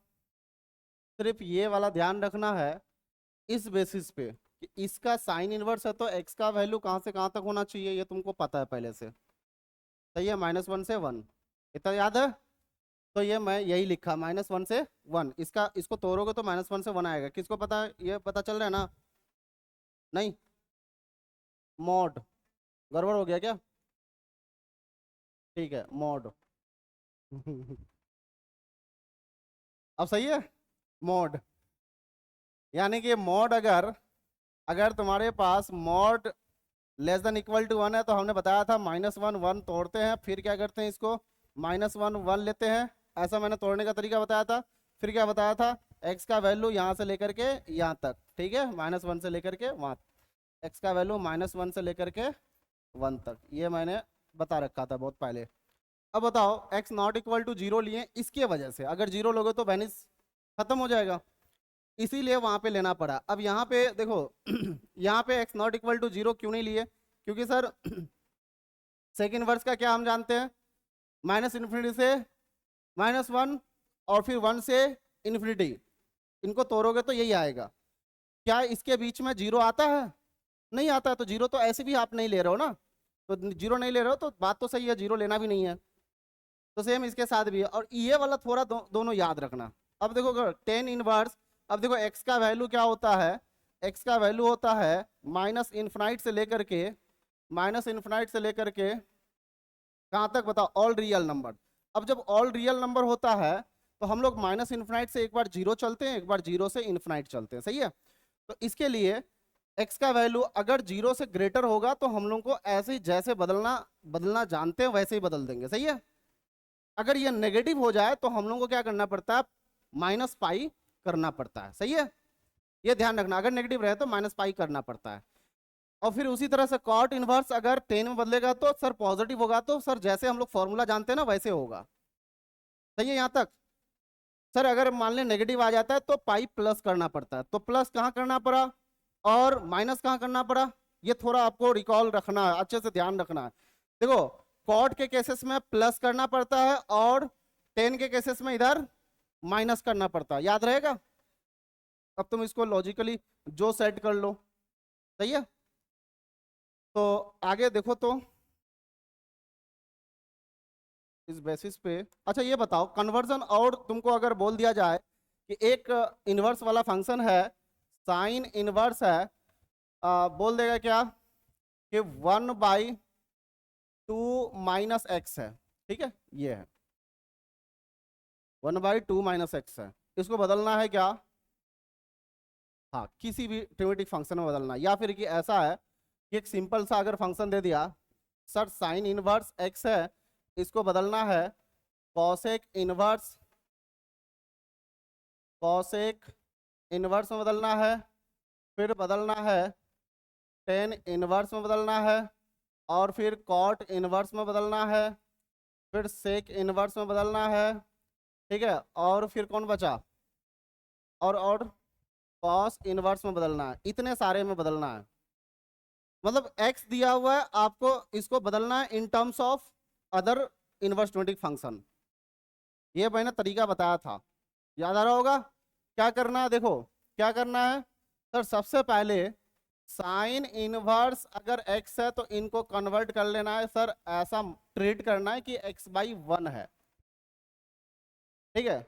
सिर्फ ये वाला ध्यान रखना है इस बेसिस पे कि इसका साइन इनवर्स है तो एक्स का वैल्यू कहाँ से कहाँ तक होना चाहिए, ये तुमको पता है पहले से। सही है, -1 से 1, इतना याद है। तो ये मैं यही लिखा, -1 से 1, इसका इसको तोड़ोगे तो -1 से 1 आएगा। किसको पता है, ये पता चल रहा है ना? नहीं, मॉड गड़बड़ हो गया क्या? ठीक है, मॉड अब सही है, मॉड। यानी कि मॉड अगर अगर तुम्हारे पास mod less than equal to 1 है, तो हमने बताया था -1 1 तोड़ते हैं, फिर क्या करते हैं, इसको -1 1 लेते हैं, ऐसा मैंने तोड़ने का तरीका बताया था। फिर क्या बताया था, एक्स का वैल्यू यहाँ से लेकर के यहाँ तक, ठीक है, -1 से लेकर के वहाँ, एक्स का वैल्यू -1 से लेकर के 1 तक, ये मैंने बता रखा था बहुत पहले। अब बताओ, एक्स नॉट इक्वल टू 0 लिए, इसके वजह से अगर 0 लोगे तो वैनिश खत्म हो जाएगा, इसीलिए वहां पे लेना पड़ा। अब यहाँ पे देखो यहाँ पे एक्स नॉट इक्वल टू 0 क्यों नहीं लिए, क्योंकि सर सेकेंड वर्स का क्या हम जानते हैं, -∞ से -1 और फिर 1 से इन्फिनिटी, इनको तोड़ोगे तो यही आएगा। क्या इसके बीच में 0 आता है? नहीं आता है, तो 0 तो ऐसे भी आप नहीं ले रहे हो ना, तो 0 नहीं ले रहे हो तो बात तो सही है, 0 लेना भी नहीं है। तो सेम इसके साथ भी है, और ये वाला थोड़ा दोनों याद रखना। अब देखो अगर टेन इनवर्स, अब देखो एक्स का वैल्यू क्या होता है, एक्स का वैल्यू होता है -∞ से लेकर के कहाँ तक बताओ, ऑल रियल नंबर। अब जब ऑल रियल नंबर होता है तो हम लोग -∞ से एक बार 0 चलते हैं, एक बार 0 से इन्फिनाइट चलते हैं, सही है। तो इसके लिए एक्स का वैल्यू अगर 0 से ग्रेटर होगा तो हम लोग को ऐसे ही जैसे बदलना बदलना जानते हैं वैसे ही बदल देंगे, सही है। अगर ये नेगेटिव हो जाए तो हम लोग को क्या करना पड़ता है, -π करना पड़ता है, सही है। ये ध्यान रखना, अगर नेगेटिव रहे तो -π करना पड़ता है। और फिर उसी तरह से कॉट इनवर्स अगर 10 में बदलेगा तो सर पॉजिटिव होगा, तो सर जैसे हम लोग फॉर्मूला जानते हैं ना वैसे होगा, सही है यहाँ तक। सर अगर मान लें नेगेटिव आ जाता है तो पाई प्लस करना पड़ता है, तो प्लस कहाँ करना पड़ा और माइनस कहाँ करना पड़ा, ये थोड़ा आपको रिकॉल रखना है, अच्छे से ध्यान रखना है। देखो कॉट के केसेस में प्लस करना पड़ता है और 10 के केसेस में इधर माइनस करना पड़ता है, याद रहेगा। अब तुम इसको लॉजिकली जो सेट कर लो, सही है। तो आगे देखो, तो इस बेसिस पे अच्छा ये बताओ, कन्वर्जन और तुमको अगर बोल दिया जाए कि एक इनवर्स वाला फंक्शन है, साइन इनवर्स है, बोल देगा क्या कि 1/2 माइनस एक्स है, ठीक है, ये है 1/2 माइनस एक्स है। इसको बदलना है क्या, हाँ किसी भी ट्रिमेटिक फंक्शन में बदलना, या फिर कि ऐसा है कि एक सिंपल सा अगर फंक्शन दे दिया, सर साइन इनवर्स एक्स है, इसको बदलना है कॉसेक इनवर्स में बदलना है, फिर बदलना है टेन इनवर्स में बदलना है, और फिर कॉट इनवर्स में बदलना है, फिर सेक इनवर्स में बदलना है, ठीक है, और फिर कौन बचा, और कॉस इनवर्स में बदलना है, इतने सारे में बदलना है। मतलब x दिया हुआ है, आपको इसको बदलना है in terms of other inverse trigonometric function. ये मैंने तरीका बताया था, याद आ रहा होगा। क्या करना है, देखो क्या करना है सर, सबसे पहले साइन इनवर्स अगर x है तो इनको कन्वर्ट कर लेना है सर, ऐसा ट्रीट करना है कि x/1 है, ठीक है।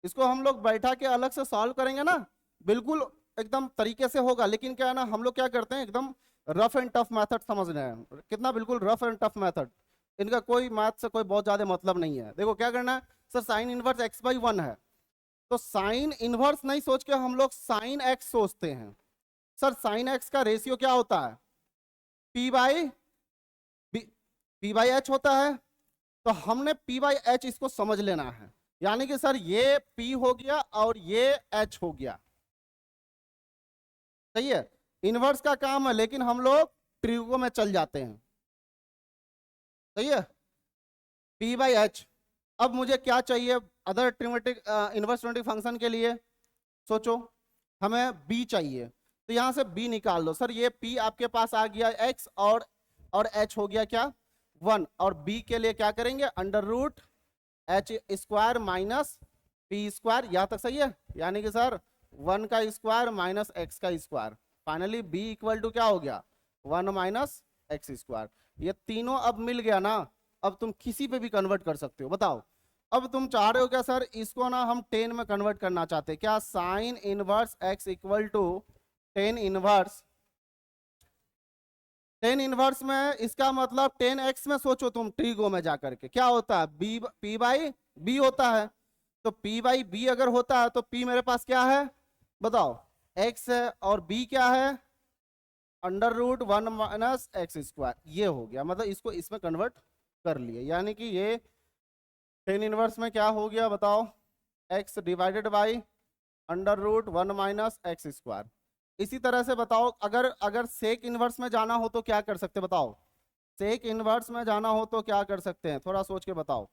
इसको हम लोग बैठा के अलग से सॉल्व करेंगे ना, बिल्कुल एकदम तरीके से होगा, लेकिन क्या है ना, हम लोग क्या करते हैं एकदम रफ एंड टफ मेथड समझ रहे हैं, कितना बिल्कुल रफ एंड टफ मेथड। इनका कोई मैथ से कोई बहुत ज्यादा मतलब नहीं है। देखो क्या करना है sir, sign inverse x by one है, तो साइन इनवर्स नहीं सोच के हम लोग साइन एक्स सोचते हैं। सर साइन एक्स का रेशियो क्या होता है, P by P by H होता है। तो हमने पी बाई एच इसको समझ लेना है, यानी कि सर ये पी हो गया और ये एच हो गया, सही है। इनवर्स का काम है लेकिन हम लोग ट्रिगो में चल जाते हैं, सही है। P by H. अब मुझे क्या चाहिए अदर ट्रिमेटिक इनवर्स ट्रिमेटिक फंक्शन के लिए, सोचो, हमें बी चाहिए, तो यहां से बी निकाल लो। सर ये पी आपके पास आ गया एक्स और एच हो गया क्या वन, और बी के लिए क्या करेंगे, under root H square minus P square, यहां तक सही है। यानी कि सर वन का स्क्वायर माइनस एक्स का square, finally B equal to क्या हो गया, वन माइनस एक्स स्क्वायर। ये तीनों अब मिल गया ना, अब तुम किसी पे भी कन्वर्ट कर सकते हो। बताओ अब तुम चाह रहे हो क्या सर इसको ना हम टेन में कन्वर्ट करना चाहते हैं क्या, sine inverse x equal to tan inverse, tan inverse में इसका मतलब टेन एक्स में सोचो तुम ट्रीगो में जाकर के क्या होता है, बी पी बाई बी होता है। तो पी बाई बी अगर होता है तो पी मेरे पास क्या है बताओ, एक्स है, और बी क्या है, under root one minus X square, ये हो गया। मतलब इसको इसमें कन्वर्ट कर लिए, यानी कि ये टेन इनवर्स में क्या हो गया बताओ, X divided by under root one minus X square. इसी तरह से बताओ अगर अगर सेक इनवर्स में जाना हो तो क्या कर सकते बताओ, सेक इनवर्स में जाना हो तो क्या कर सकते हैं, थोड़ा सोच के बताओ।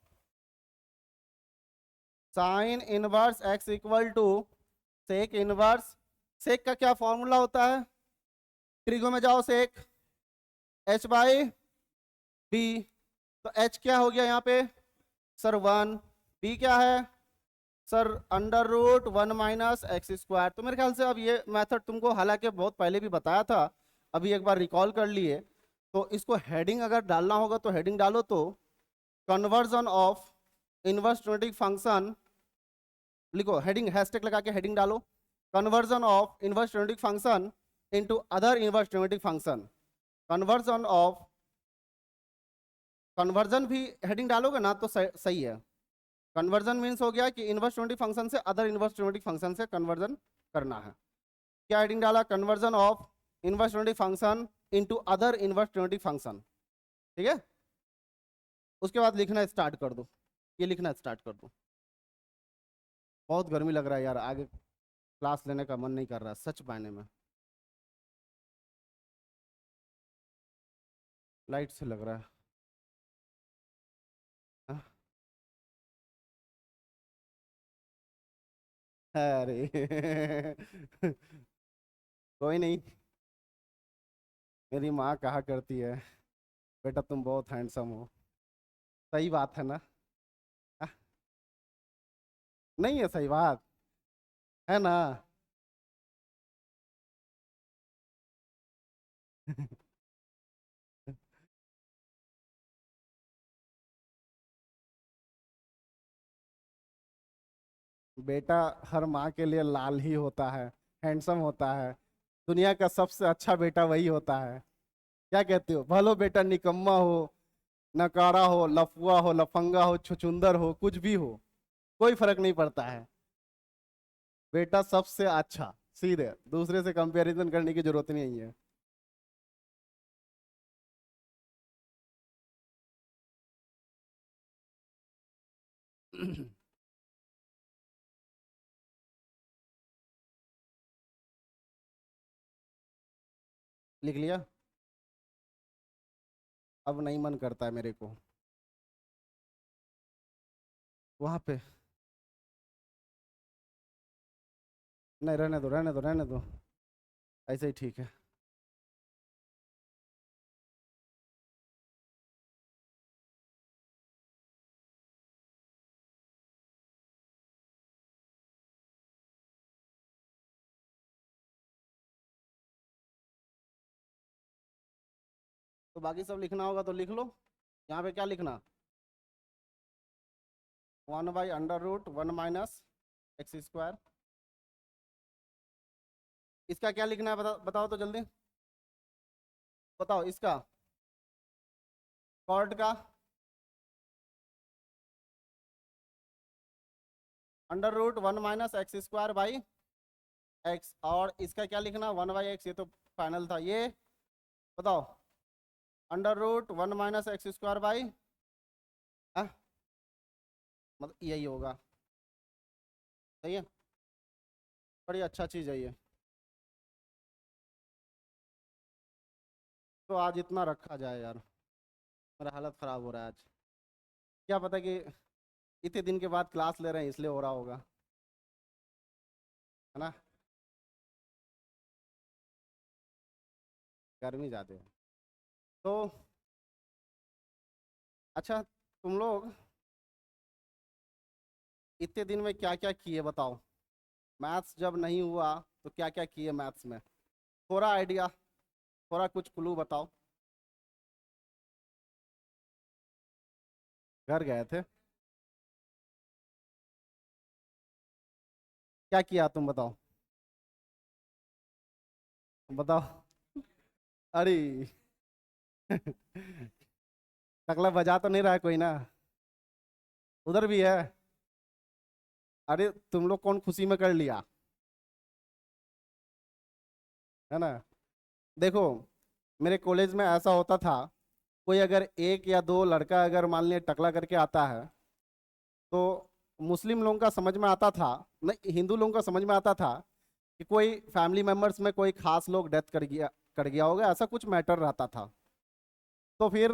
Sine inverse x equal to sec inverse, sec का क्या फॉर्मूला होता है, ट्रिगो में जाओ, सेक एच बाई बी, तो एच क्या हो गया यहाँ पे सर वन, बी क्या है sir under root one minus X square. तो मेरे ख्याल से अब ये मेथड तुमको हालांकि बहुत पहले भी बताया था, अभी एक बार रिकॉल कर लिए। तो इसको हेडिंग अगर डालना होगा तो हेडिंग डालो, तो conversion of inverse trigonometric function लिखो, हेडिंग हैशटैग लगा के हेडिंग डालो, conversion of inverse trigonometric function into other inverse trigonometric function. Conversion of, conversion भी हेडिंग डालोगे ना तो सही है। कन्वर्जन मीन्स हो गया कि इनवर्स ट्रिमेटिक फंक्शन से अदर इनवर्स ट्रिमेटिक फंक्शन से कन्वर्जन करना है। क्या हेडिंग डाला, conversion of inverse trigonometric function into other inverse trigonometric function, ठीक है। उसके बाद लिखना स्टार्ट कर दो, ये लिखना स्टार्ट कर दो। बहुत गर्मी लग रहा है यार, आगे क्लास लेने का मन नहीं कर रहा सच मायने में, लाइट से लग रहा है। हाँ? अरे कोई नहीं, मेरी माँ कहा करती है बेटा तुम बहुत हैंडसम हो, सही बात है ना। हाँ, नहीं है सही बात है ना। बेटा हर माँ के लिए लाल ही होता है, हैंडसम होता है, दुनिया का सबसे अच्छा बेटा वही होता है। क्या कहते हो, भलो बेटा निकम्मा हो, नकारा हो, लफुआ हो, लफंगा हो, छुचुंदर हो, कुछ भी हो, कोई फर्क नहीं पड़ता है, बेटा सबसे अच्छा, सीधे दूसरे से कंपैरिजन करने की जरूरत नहीं है। लिख लिया, अब नहीं मन करता है मेरे को वहां पे, नहीं रहने दो रहने दो रहने दो, ऐसे ही ठीक है। तो बाकी सब लिखना होगा तो लिख लो, यहाँ पे क्या लिखना, one by under root one minus X square. इसका क्या लिखना है बताओ तो जल्दी, बताओ इसका कॉर्ड का, under root 1 - x² by x, और इसका क्या लिखना 1/x, ये तो फाइनल था। ये बताओ अंडर रूट 1 - x² बाई, मतलब यही होगा। सही है, बड़ी अच्छा चीज़ है ये। तो आज इतना रखा जाए यार, मेरा हालत ख़राब हो रहा है आज। क्या पता कि इतने दिन के बाद क्लास ले रहे हैं इसलिए हो रहा होगा, है ना। गर्मी ज़्यादा है तो। अच्छा, तुम लोग इतने दिन में क्या क्या किए बताओ। मैथ्स जब नहीं हुआ तो क्या क्या किए मैथ्स में, थोड़ा आइडिया, थोड़ा कुछ क्लू बताओ। घर गए थे, क्या किया तुम बताओ, बताओ। अरे तकला बजा तो नहीं रहा है कोई ना, उधर भी है। अरे तुम लोग कौन खुशी में कर लिया, है ना। देखो, मेरे कॉलेज में ऐसा होता था, कोई अगर एक या दो लड़का अगर मान लिया टकला करके आता है, तो मुस्लिम लोगों का समझ में आता था, नहीं हिंदू लोगों का समझ में आता था कि कोई फैमिली मेंबर्स में कोई खास लोग डेथ कर गया होगा, ऐसा कुछ मैटर रहता था। तो फिर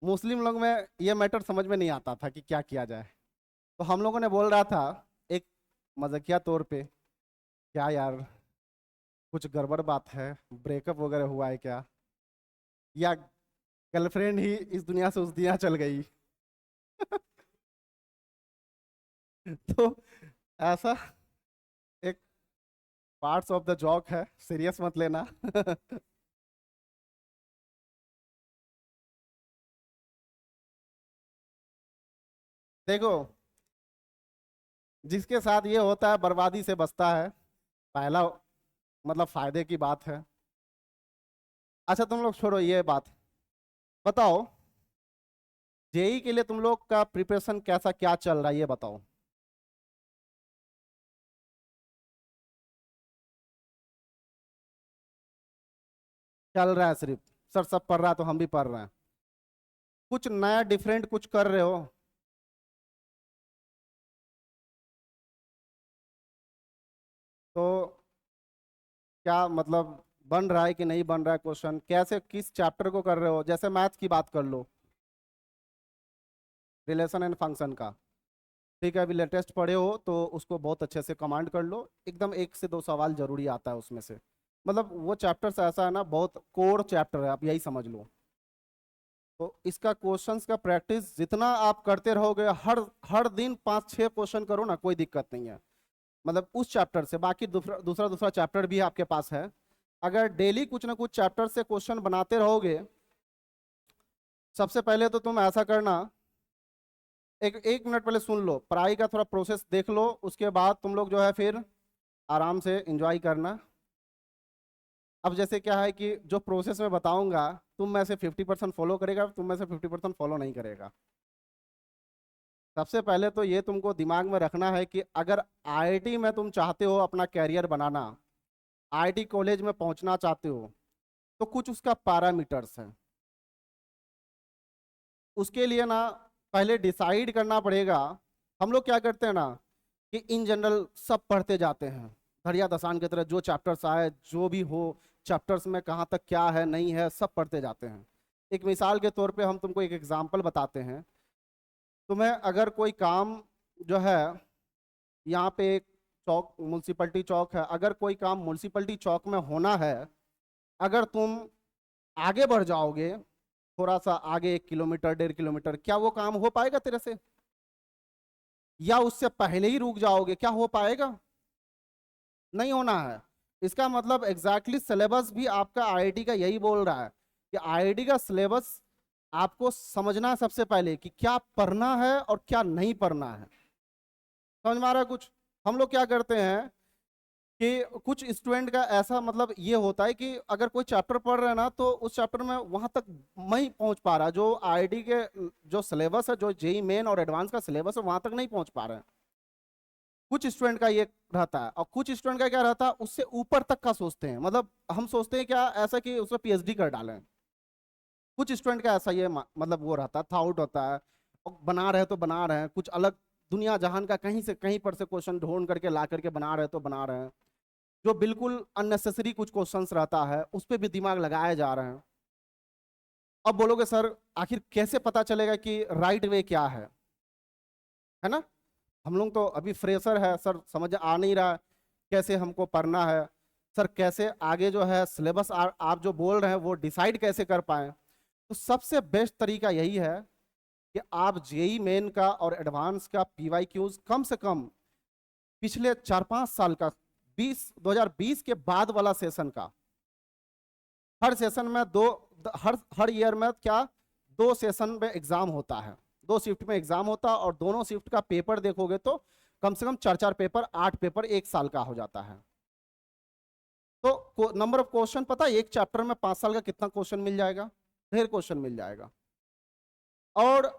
मुस्लिम लोग में ये मैटर समझ में नहीं आता था कि क्या किया जाए। तो हम लोगों ने बोल रहा था एक मजाकिया तौर पे, क्या यार कुछ गड़बड़ बात है, ब्रेकअप वगैरह हुआ है क्या, या गर्लफ्रेंड ही इस दुनिया से उस दुनिया चल गई। तो ऐसा एक पार्ट्स ऑफ द जॉक है, सीरियस मत लेना। देखो, जिसके साथ ये होता है बर्बादी से बचता है, पहला मतलब फायदे की बात है। अच्छा तुम लोग छोड़ो ये बात, बताओ जेई के लिए तुम लोग का प्रिपरेशन कैसा क्या चल रहा है ये बताओ। चल रहा है सिर्फ, सर सब पढ़ रहा है तो हम भी पढ़ रहे हैं, कुछ नया डिफरेंट कुछ कर रहे हो। तो क्या मतलब बन रहा है कि नहीं बन रहा है क्वेश्चन, कैसे किस चैप्टर को कर रहे हो, जैसे मैथ्स की बात कर लो, रिलेशन एंड फंक्शन का। ठीक है, अभी लेटेस्ट पढ़े हो तो उसको बहुत अच्छे से कमांड कर लो, एकदम एक से दो सवाल जरूरी आता है उसमें से। मतलब वो चैप्टर ऐसा है ना, बहुत कोर चैप्टर है, आप यही समझ लो। तो इसका क्वेश्चंस का प्रैक्टिस जितना आप करते रहोगे, हर हर दिन 5-6 क्वेश्चन करो ना, कोई दिक्कत नहीं है। मतलब उस चैप्टर से, बाकी दूसरा दूसरा दूसरा चैप्टर भी आपके पास है, अगर डेली कुछ ना कुछ चैप्टर से क्वेश्चन बनाते रहोगे। सबसे पहले तो तुम ऐसा करना, एक एक मिनट पहले सुन लो, पढ़ाई का थोड़ा प्रोसेस देख लो, उसके बाद तुम लोग जो है फिर आराम से एंजॉय करना। अब जैसे क्या है कि जो प्रोसेस मैं बताऊंगा, तुम में से 50% फॉलो करेगा, तुम में से 50% फॉलो नहीं करेगा। सबसे पहले तो ये तुमको दिमाग में रखना है कि अगर आईआईटी में तुम चाहते हो अपना कैरियर बनाना, आईआईटी कॉलेज में पहुंचना चाहते हो, तो कुछ उसका पैरामीटर्स है। उसके लिए ना पहले डिसाइड करना पड़ेगा। हम लोग क्या करते हैं ना कि इन जनरल सब पढ़ते जाते हैं, धड़िया दसान की तरह, जो चैप्टर्स आए जो भी हो, चैप्टर्स में कहाँ तक क्या है नहीं है सब पढ़ते जाते हैं। एक मिसाल के तौर पे हम तुमको एक एग्जांपल बताते हैं। तुम्हें अगर कोई काम जो है, यहाँ पे एक चौक म्यूनसिपलिटी चौक है, अगर कोई काम म्यूनसिपलिटी चौक में होना है, अगर तुम आगे बढ़ जाओगे थोड़ा सा आगे, 1 किलोमीटर 1.5 किलोमीटर, क्या वो काम हो पाएगा तेरे से, या उससे पहले ही रुक जाओगे, क्या हो पाएगा, नहीं होना है। इसका मतलब एग्जैक्टली सिलेबस भी आपका आईआईटी का यही बोल रहा है कि आईआईटी का सिलेबस आपको समझना है सबसे पहले कि क्या पढ़ना है और क्या नहीं पढ़ना है। समझ में आ रहा है कुछ। हम लोग क्या करते हैं कि कुछ स्टूडेंट का ऐसा मतलब ये होता है कि अगर कोई चैप्टर पढ़ रहे हैं ना, तो उस चैप्टर में वहां तक नहीं पहुंच पा रहा, जो आईआईटी के जो सिलेबस है, जो जेई मेन और एडवांस का सिलेबस है, वहां तक नहीं पहुंच पा रहे हैं। कुछ स्टूडेंट का ये रहता है, और कुछ स्टूडेंट का क्या रहता है, उससे ऊपर तक का सोचते हैं, मतलब हम सोचते हैं क्या ऐसा कि उसमें पीएचडी कर डालें। कुछ स्टूडेंट का ऐसा ये मतलब वो रहता है, थॉट होता है, और बना रहे तो बना रहे हैं कुछ अलग, दुनिया जहान का कहीं से कहीं पर से क्वेश्चन ढूंढ करके ला करके बना रहे तो बना रहे हैं। जो बिल्कुल अननेसेसरी कुछ क्वेश्चंस रहता है उस पर भी दिमाग लगाए जा रहे हैं। अब बोलोगे सर आखिर कैसे पता चलेगा कि राइट वे क्या है ना? हम लोग तो अभी फ्रेशर है सर, समझ आ नहीं रहा कैसे हमको पढ़ना है। सर कैसे आगे जो है सिलेबस आप जो बोल रहे हैं वो डिसाइड कैसे कर पाए? तो सबसे बेस्ट तरीका यही है कि आप जेई मेन का और एडवांस का पीवाई क्यूज कम से कम पिछले 4-5 साल का, 2020 के बाद वाला सेशन का, हर सेशन में हर ईयर में क्या 2 सेशन में एग्जाम होता है, 2 शिफ्ट में एग्जाम होता है, और दोनों शिफ्ट का पेपर देखोगे तो कम से कम 4-4 पेपर, 8 पेपर 1 साल का हो जाता है। तो नंबर ऑफ क्वेश्चन पता है एक चैप्टर में 5 साल का कितना क्वेश्चन मिल जाएगा? ढेर क्वेश्चन मिल जाएगा। और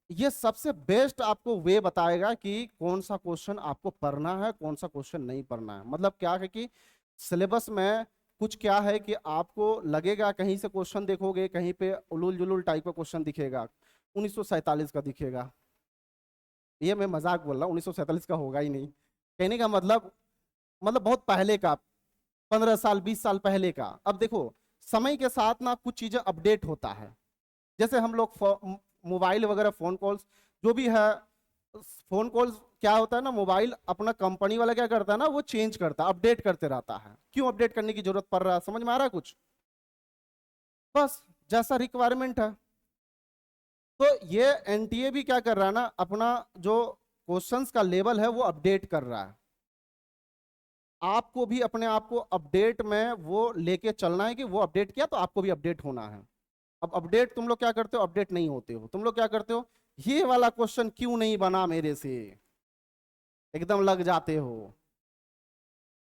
ये सबसे बेस्ट आपको वे बताएगा कि कौन सा क्वेश्चन आपको पढ़ना है, कौन सा क्वेश्चन नहीं पढ़ना है। मतलब क्या है कि सिलेबस में कुछ क्या है कि आपको लगेगा कहीं से क्वेश्चन देखोगे कहीं पे उलूल जुलूल टाइप का क्वेश्चन दिखेगा, 1947 का दिखेगा। ये मैं मजाक बोल रहा हूँ, 1947 का होगा ही नहीं। कहने का मतलब बहुत पहले का, 15 साल 20 साल पहले का। अब देखो समय के साथ ना कुछ चीजें अपडेट होता है। जैसे हम लोग मोबाइल वगैरह फोन कॉल्स जो भी है, फोन कॉल्स क्या होता है ना, मोबाइल अपना कंपनी वाला क्या करता है ना, वो चेंज करता है, अपडेट करते रहता है। क्यों अपडेट करने की जरूरत पड़ रहा है, समझ में आ रहा है कुछ? बस जैसा रिक्वायरमेंट है। तो ये एनटीए भी क्या कर रहा है ना, अपना जो क्वेश्चंस का लेवल है वो अपडेट कर रहा है। आपको भी अपने आप को अपडेट में वो लेके चलना है कि वो अपडेट किया तो आपको भी अपडेट होना है। अब अपडेट तुम लोग क्या करते हो, अपडेट नहीं होते हो। तुम लोग क्या करते हो, ये वाला क्वेश्चन क्यों नहीं बना मेरे से, एकदम लग जाते हो।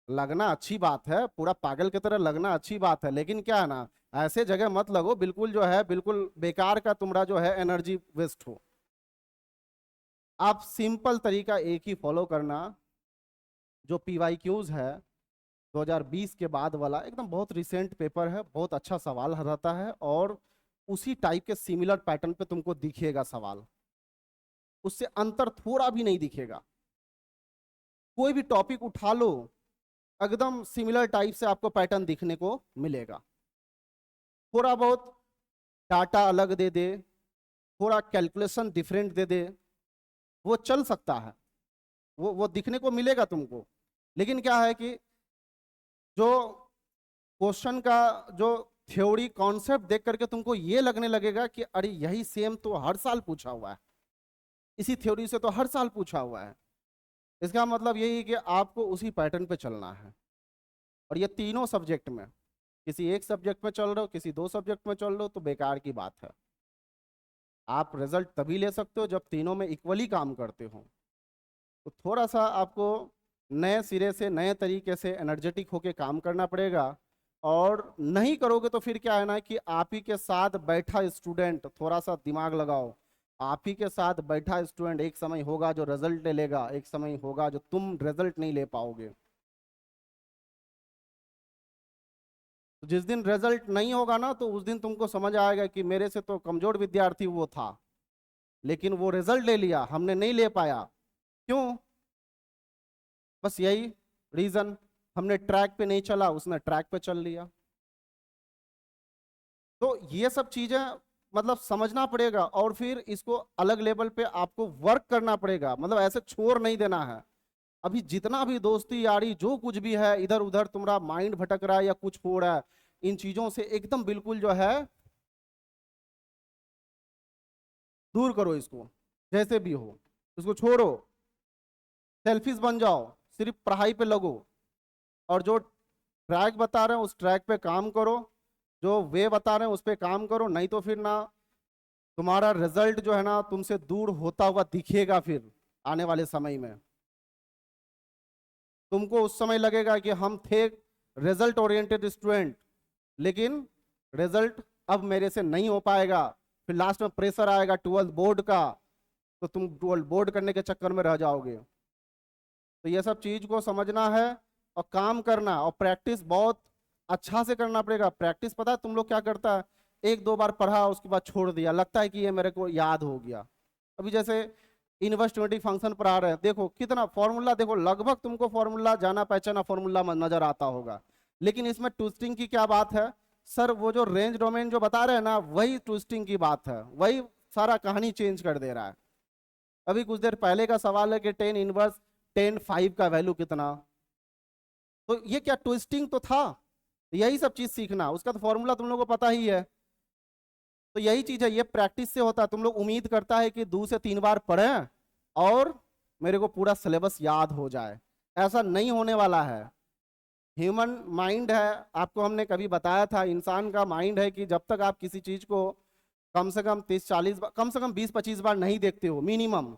लगना अच्छी बात है, पूरा पागल की तरह लगना अच्छी बात है, लेकिन क्या है ना, ऐसे जगह मत लगो बिल्कुल जो है बिल्कुल बेकार का तुम्हारा जो है एनर्जी वेस्ट हो। आप सिंपल तरीका एक ही फॉलो करना, जो पीवाईक्यूज है 2020 के बाद वाला, एकदम बहुत रिसेंट पेपर है, बहुत अच्छा सवाल रहता है, और उसी टाइप के सिमिलर पैटर्न पे तुमको दिखेगा सवाल, उससे अंतर थोड़ा भी नहीं दिखेगा। कोई भी टॉपिक उठा लो एकदम सिमिलर टाइप से आपको पैटर्न दिखने को मिलेगा। थोड़ा बहुत डाटा अलग दे दे, थोड़ा कैलकुलेशन डिफरेंट दे दे, वो चल सकता है, वो दिखने को मिलेगा तुमको। लेकिन क्या है कि जो क्वेश्चन का जो थ्योरी कॉन्सेप्ट देख करके तुमको ये लगने लगेगा कि अरे यही सेम तो हर साल पूछा हुआ है, इसी थ्योरी से तो हर साल पूछा हुआ है। इसका मतलब यही है कि आपको उसी पैटर्न पे चलना है। और ये तीनों सब्जेक्ट में, किसी एक सब्जेक्ट में चल रहे हो, किसी 2 सब्जेक्ट में चल रहे हो, तो बेकार की बात है। आप रिजल्ट तभी ले सकते हो जब तीनों में इक्वली काम करते हो। तो थोड़ा सा आपको नए सिरे से नए तरीके से एनर्जेटिक होके काम करना पड़ेगा। और नहीं करोगे तो फिर क्या है ना कि आप ही के साथ बैठा स्टूडेंट, थोड़ा सा दिमाग लगाओ, आप ही के साथ बैठा स्टूडेंट एक समय होगा जो रिजल्ट ले लेगा, एक समय होगा जो तुम रिजल्ट नहीं ले पाओगे। तो जिस दिन रिजल्ट नहीं होगा ना, तो उस दिन तुमको समझ आएगा कि मेरे से तो कमजोर विद्यार्थी वो था, लेकिन वो रिजल्ट ले लिया, हमने नहीं ले पाया। क्यों? बस यही रीजन, हमने ट्रैक पे नहीं चला, उसने ट्रैक पे चल लिया। तो ये सब चीजें मतलब समझना पड़ेगा, और फिर इसको अलग लेवल पे आपको वर्क करना पड़ेगा, मतलब ऐसे छोड़ नहीं देना है। अभी जितना भी दोस्ती यारी जो कुछ भी है, इधर उधर तुम्हारा माइंड भटक रहा है या कुछ हो रहा है, इन चीजों से एकदम बिल्कुल जो है दूर करो इसको, जैसे भी हो इसको छोड़ो। सेल्फिश बन जाओ, सिर्फ पढ़ाई पे लगो, और जो ट्रैक बता रहे हैं उस ट्रैक पे काम करो, जो वे बता रहे हैं उस पे काम करो। नहीं तो फिर ना तुम्हारा रिजल्ट जो है ना तुमसे दूर होता हुआ दिखेगा फिर आने वाले समय में। तुमको उस समय लगेगा कि हम थे रिजल्ट ओरिएंटेड स्टूडेंट, लेकिन रिजल्ट अब मेरे से नहीं हो पाएगा। फिर लास्ट में प्रेशर आएगा 12th बोर्ड का, तो तुम 12th बोर्ड करने के चक्कर में रह जाओगे। तो ये सब चीज को समझना है और काम करना, और प्रैक्टिस बहुत अच्छा से करना पड़ेगा। प्रैक्टिस पता है तुम लोग क्या करता है, एक दो बार पढ़ा उसके बाद छोड़ दिया, लगता है कि ये मेरे को याद हो गया। अभी जैसे इनवर्स ट्वेंटी फंक्शन पढ़ा रहे हैं, देखो कितना फॉर्मूला, देखो लगभग तुमको फॉर्मूला जाना पहचाना फॉर्मूला नजर आता होगा, लेकिन इसमें ट्विस्टिंग की क्या बात है सर, वो जो रेंज डोमेन जो बता रहे हैं ना, वही ट्विस्टिंग की बात है, वही सारा कहानी चेंज कर दे रहा है। अभी कुछ देर पहले का सवाल है कि 10 इनवर्स 10 5 का वैल्यू कितना, तो ये क्या ट्विस्टिंग तो था। यही सब चीज सीखना, उसका तो फॉर्मूला तुम लोगों को पता ही है। तो यही चीज है, ये प्रैक्टिस से होता है। तुम लोग उम्मीद करता है कि 2 से 3 बार पढ़ें और मेरे को पूरा सिलेबस याद हो जाए, ऐसा नहीं होने वाला है। ह्यूमन माइंड है, आपको हमने कभी बताया था, इंसान का माइंड है कि जब तक आप किसी चीज को कम से कम 30 40 बार, कम से कम 20 25 बार नहीं देखते हो मिनिमम,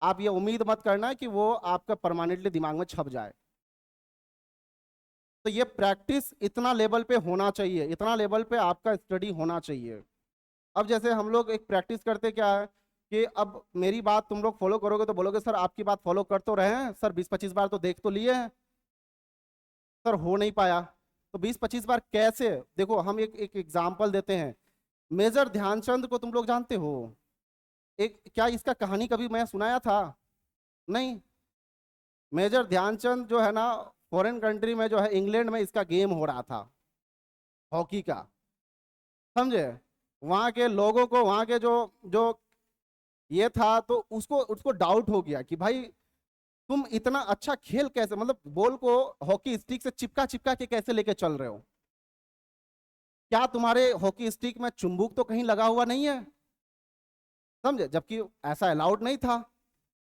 आप ये उम्मीद मत करना कि वो आपका परमानेंटली दिमाग में छप जाए। तो ये प्रैक्टिस इतना लेवल पे होना चाहिए, इतना लेवल पे आपका स्टडी होना चाहिए। अब जैसे हम लोग एक प्रैक्टिस करते क्या है कि अब मेरी बात तुम लोग फॉलो करोगे तो बोलोगे सर आपकी बात फॉलो कर तो रहे हैं सर, 20 25 बार तो देख तो लिए हैं सर, हो नहीं पाया। तो 20 25 बार कैसे, देखो हम एक एग्जाम्पल देते हैं। मेजर ध्यानचंद को तुम लोग जानते हो, एक क्या इसका कहानी कभी मैं सुनाया था? नहीं। मेजर ध्यानचंद जो है ना, फॉरेन कंट्री में जो है इंग्लैंड में इसका गेम हो रहा था हॉकी का, समझे? वहां के लोगों को, वहां के जो जो ये था, तो उसको उसको डाउट हो गया कि भाई तुम इतना अच्छा खेल कैसे, मतलब बॉल को हॉकी स्टिक से चिपका चिपका के कैसे लेके चल रहे हो, क्या तुम्हारे हॉकी स्टिक में चुंबक तो कहीं लगा हुआ नहीं है, समझे? जबकि ऐसा अलाउड नहीं था।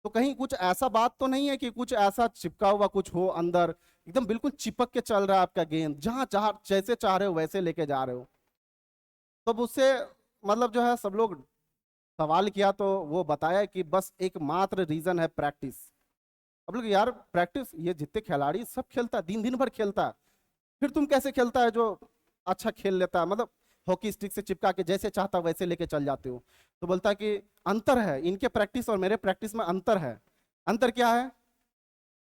तो कहीं कुछ ऐसा बात तो नहीं है कि कुछ ऐसा चिपका हुआ कुछ हो अंदर, एकदम बिल्कुल चिपक के चल रहा है आपका गेंद, जहां चाह जैसे चाह रहे हो वैसे लेके जा रहे हो। तब उससे मतलब जो है सब लोग सवाल किया, तो वो बताया कि बस एकमात्र रीजन है प्रैक्टिस। अब लोग यार प्रैक्टिस, ये जितने खिलाड़ी सब खेलता है, दिन दिन भर खेलता है, फिर तुम कैसे खेलता है जो अच्छा खेल लेता है, मतलब हॉकी स्टिक से चिपका के जैसे चाहता वैसे लेके चल जाते हो? तो बोलता है कि अंतर है, इनके प्रैक्टिस और मेरे प्रैक्टिस में अंतर है। अंतर क्या है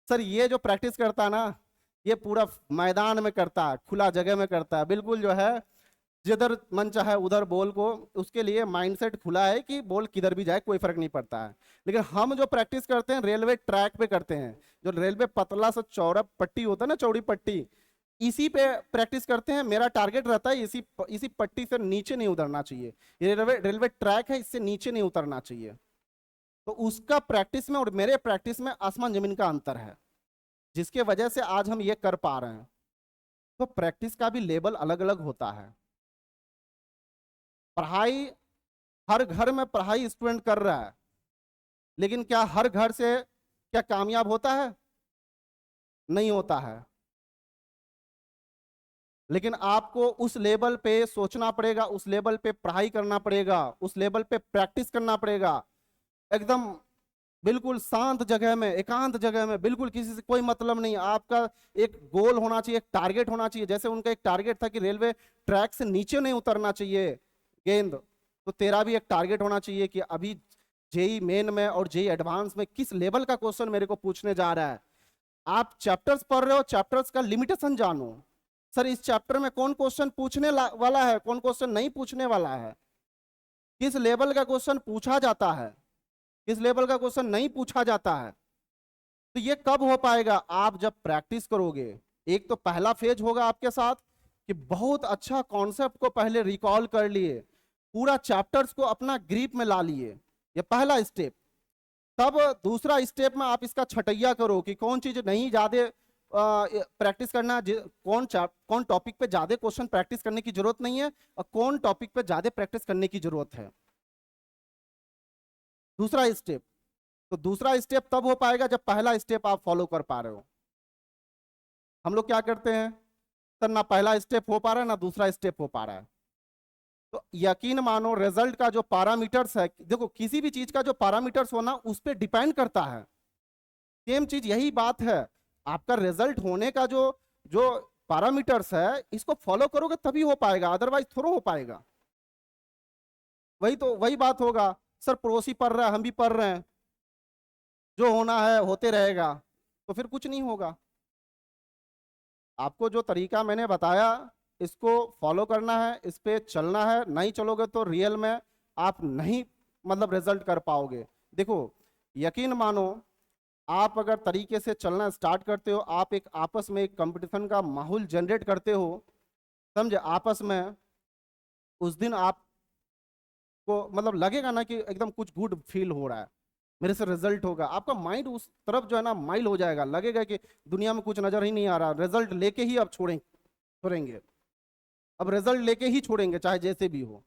सर? ये जो प्रैक्टिस करता है ना, ये पूरा मैदान में करता है, खुला जगह में करता है, बिल्कुल जो है जिधर मन चाहे उधर बॉल को, उसके लिए माइंडसेट खुला है कि बॉल किधर भी जाए कोई फर्क नहीं पड़ता है। लेकिन हम जो प्रैक्टिस करते हैं रेलवे ट्रैक पे करते हैं, जो रेलवे पतला सा चौड़ा पट्टी होता है ना, चौड़ी पट्टी, इसी पे प्रैक्टिस करते हैं। मेरा टारगेट रहता है इसी इसी पट्टी से नीचे नहीं उतरना चाहिए, ये रेलवे रेलवे ट्रैक है, इससे नीचे नहीं उतरना चाहिए। तो उसका प्रैक्टिस में और मेरे प्रैक्टिस में आसमान जमीन का अंतर है, जिसके वजह से आज हम ये कर पा रहे हैं। तो प्रैक्टिस का भी लेवल अलग अलग होता है। पढ़ाई, हर घर में पढ़ाई स्टूडेंट कर रहा है, लेकिन क्या हर घर से क्या कामयाब होता है? नहीं होता है। लेकिन आपको उस लेवल पे सोचना पड़ेगा, उस लेवल पे पढ़ाई करना पड़ेगा, उस लेवल पे प्रैक्टिस करना पड़ेगा, एकदम बिल्कुल शांत जगह में, एकांत जगह में, बिल्कुल किसी से कोई मतलब नहीं। आपका एक गोल होना चाहिए, एक टारगेट होना चाहिए। जैसे उनका एक टारगेट था कि रेलवे ट्रैक से नीचे नहीं उतरना चाहिए गेंद, तो तेरा भी एक टारगेट होना चाहिए कि अभी जेई मेन में और जेई एडवांस में किस लेवल का क्वेश्चन मेरे को पूछने जा रहा है। आप चैप्टर्स पढ़ रहे हो, चैप्टर्स का लिमिटेशन जानो। सर इस चैप्टर में कौन क्वेश्चन पूछने वाला है, कौन क्वेश्चन नहीं पूछने वाला है, किस लेवल का क्वेश्चन पूछा जाता है, किस लेवल का क्वेश्चन नहीं पूछा जाता है। तो ये कब हो पाएगा? आप जब प्रैक्टिस करोगे। एक तो पहला फेज होगा आपके साथ कि बहुत अच्छा कॉन्सेप्ट को पहले रिकॉल कर लिए, पूरा चैप्टर्स को अपना ग्रिप में ला लिए, ये पहला स्टेप। तब दूसरा स्टेप में आप इसका छटैया करो कि कौन चीज नहीं ज्यादा प्रैक्टिस करना, कौन टॉपिक पे ज्यादा क्वेश्चन प्रैक्टिस करने की जरूरत नहीं है और कौन टॉपिक पे ज्यादा प्रैक्टिस करने की जरूरत है। दूसरा स्टेप। तो दूसरा स्टेप तब हो पाएगा जब पहला स्टेप आप फॉलो कर पा रहे हो। हम लोग क्या करते हैं सर, ना पहला स्टेप हो पा रहा है ना दूसरा स्टेप हो पा रहा है। तो यकीन मानो रिजल्ट का जो पैरामीटर्स है, देखो किसी भी चीज का जो पैरामीटर्स होना उस पर डिपेंड करता है। सेम चीज यही बात है, आपका रिजल्ट होने का जो जो पैरामीटर्स है, इसको फॉलो करोगे तभी हो पाएगा, अदरवाइज थोड़ा हो पाएगा। वही तो वही बात होगा, सर पड़ोसी पढ़ रहा है हम भी पढ़ रहे हैं, जो होना है होते रहेगा। तो फिर कुछ नहीं होगा। आपको जो तरीका मैंने बताया इसको फॉलो करना है, इस पे चलना है। नहीं चलोगे तो रियल में आप नहीं मतलब रिजल्ट कर पाओगे। देखो यकीन मानो, आप अगर तरीके से चलना स्टार्ट करते हो, आप एक आपस में एक कंपटीशन का माहौल जनरेट करते हो, समझे, आपस में, उस दिन आपको मतलब लगेगा ना कि एकदम कुछ गुड फील हो रहा है, मेरे से रिजल्ट होगा। आपका माइंड उस तरफ जो है ना माइल हो जाएगा, लगेगा कि दुनिया में कुछ नजर ही नहीं आ रहा, रिजल्ट लेके ही अब छोड़ेंगे, अब रिजल्ट लेके ही छोड़ेंगे चाहे जैसे भी हो।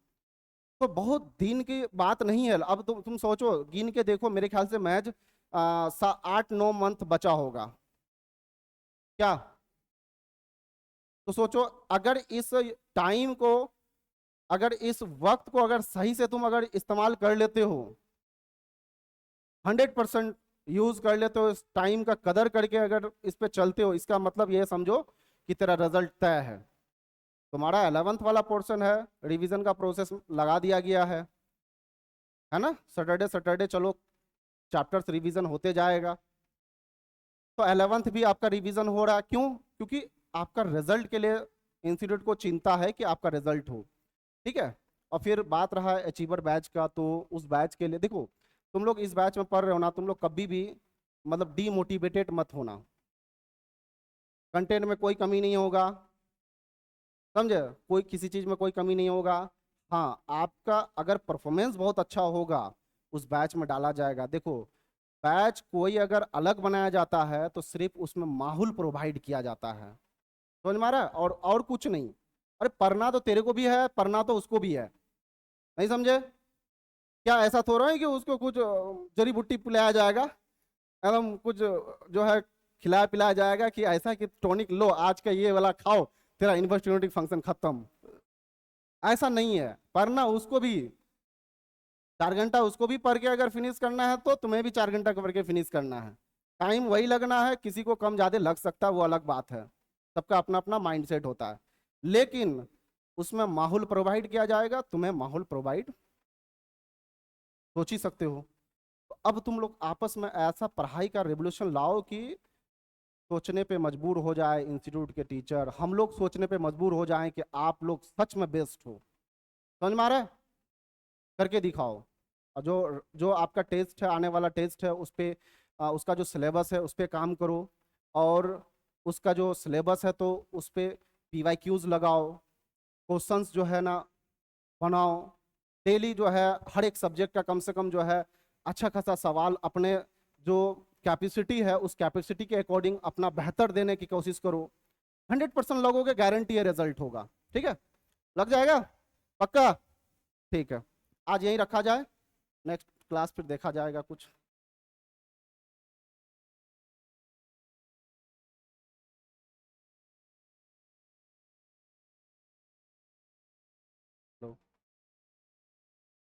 तो बहुत दिन की बात नहीं है। अब तुम सोचो, गिन के देखो, मेरे ख्याल से मैच 8-9 मंथ बचा होगा क्या। तो सोचो, अगर इस टाइम को, अगर इस वक्त को अगर सही से तुम अगर इस्तेमाल कर लेते हो, 100% यूज कर लेते हो, इस टाइम का कदर करके अगर इस पे चलते हो, इसका मतलब ये समझो कि तेरा रिजल्ट तय है। तुम्हारा 11th वाला पोर्शन है, रिवीजन का प्रोसेस लगा दिया गया है ना। सैटरडे सैटरडे चलो चैप्टर्स रिवीजन होते जाएगा। तो 11th भी आपका रिवीजन हो रहा है, क्यों? क्योंकि आपका रिजल्ट के लिए इंस्टीट्यूट को चिंता है कि आपका रिजल्ट हो, ठीक है। और फिर बात रहा अचीवर बैच का, तो उस बैच के लिए देखो, तुम लोग इस बैच में पढ़ रहे हो ना, तुम लोग कभी भी मतलब डीमोटिवेटेड मत होना। कंटेंट में कोई कमी नहीं होगा, समझे, कोई किसी चीज में कोई कमी नहीं होगा। हाँ, आपका अगर परफॉर्मेंस बहुत अच्छा होगा उस बैच में डाला जाएगा। देखो, बैच कोई अगर अलग बनाया जाता है तो सिर्फ उसमें माहौल प्रोवाइड किया जाता है, समझ में आ रहा है, और कुछ नहीं। अरे पढ़ना तो तेरे को भी है, पढ़ना तो उसको भी है, नहीं समझे? क्या ऐसा थोड़ा है कि उसको कुछ जड़ी बूटी पिलाया जाएगा, एकदम कुछ जो है खिलाया पिलाया जाएगा कि ऐसा कि टॉनिक लो आज का ये वाला खाओ, तेरा इन्वर्स फंक्शन खत्म। ऐसा नहीं है, पढ़ना उसको भी 4 घंटा उसको भी पढ़ के अगर फिनिश करना है तो तुम्हें भी 4 घंटा पढ़ के फिनिश करना है। टाइम वही लगना है, किसी को कम ज्यादा लग सकता है, वो अलग बात है, सबका अपना अपना माइंडसेट होता है। लेकिन उसमें माहौल प्रोवाइड किया जाएगा, तुम्हें माहौल प्रोवाइड, सोच ही सकते हो। तो अब तुम लोग आपस में ऐसा पढ़ाई का रेवोल्यूशन लाओ कि सोचने पे मजबूर हो जाए इंस्टीट्यूट के टीचर, हम लोग सोचने पे मजबूर हो जाएं कि आप लोग सच में बेस्ट हो। समझ में आ रहा है? करके दिखाओ। और जो जो आपका टेस्ट है, आने वाला टेस्ट है, उस पे उसका जो सिलेबस है उस पे काम करो। और उसका जो सिलेबस है तो उस पे PYQs लगाओ, क्वेश्चंस जो है ना बनाओ। डेली जो है हर एक सब्जेक्ट का कम से कम जो है अच्छा खासा सवाल, अपने जो कैपेसिटी है उस कैपेसिटी के अकॉर्डिंग अपना बेहतर देने की कोशिश करो। 100% लगोगे, गारंटी है रिजल्ट होगा, ठीक है। लग जाएगा पक्का? ठीक है, आज यहीं रखा जाए, नेक्स्ट क्लास फिर देखा जाएगा कुछ।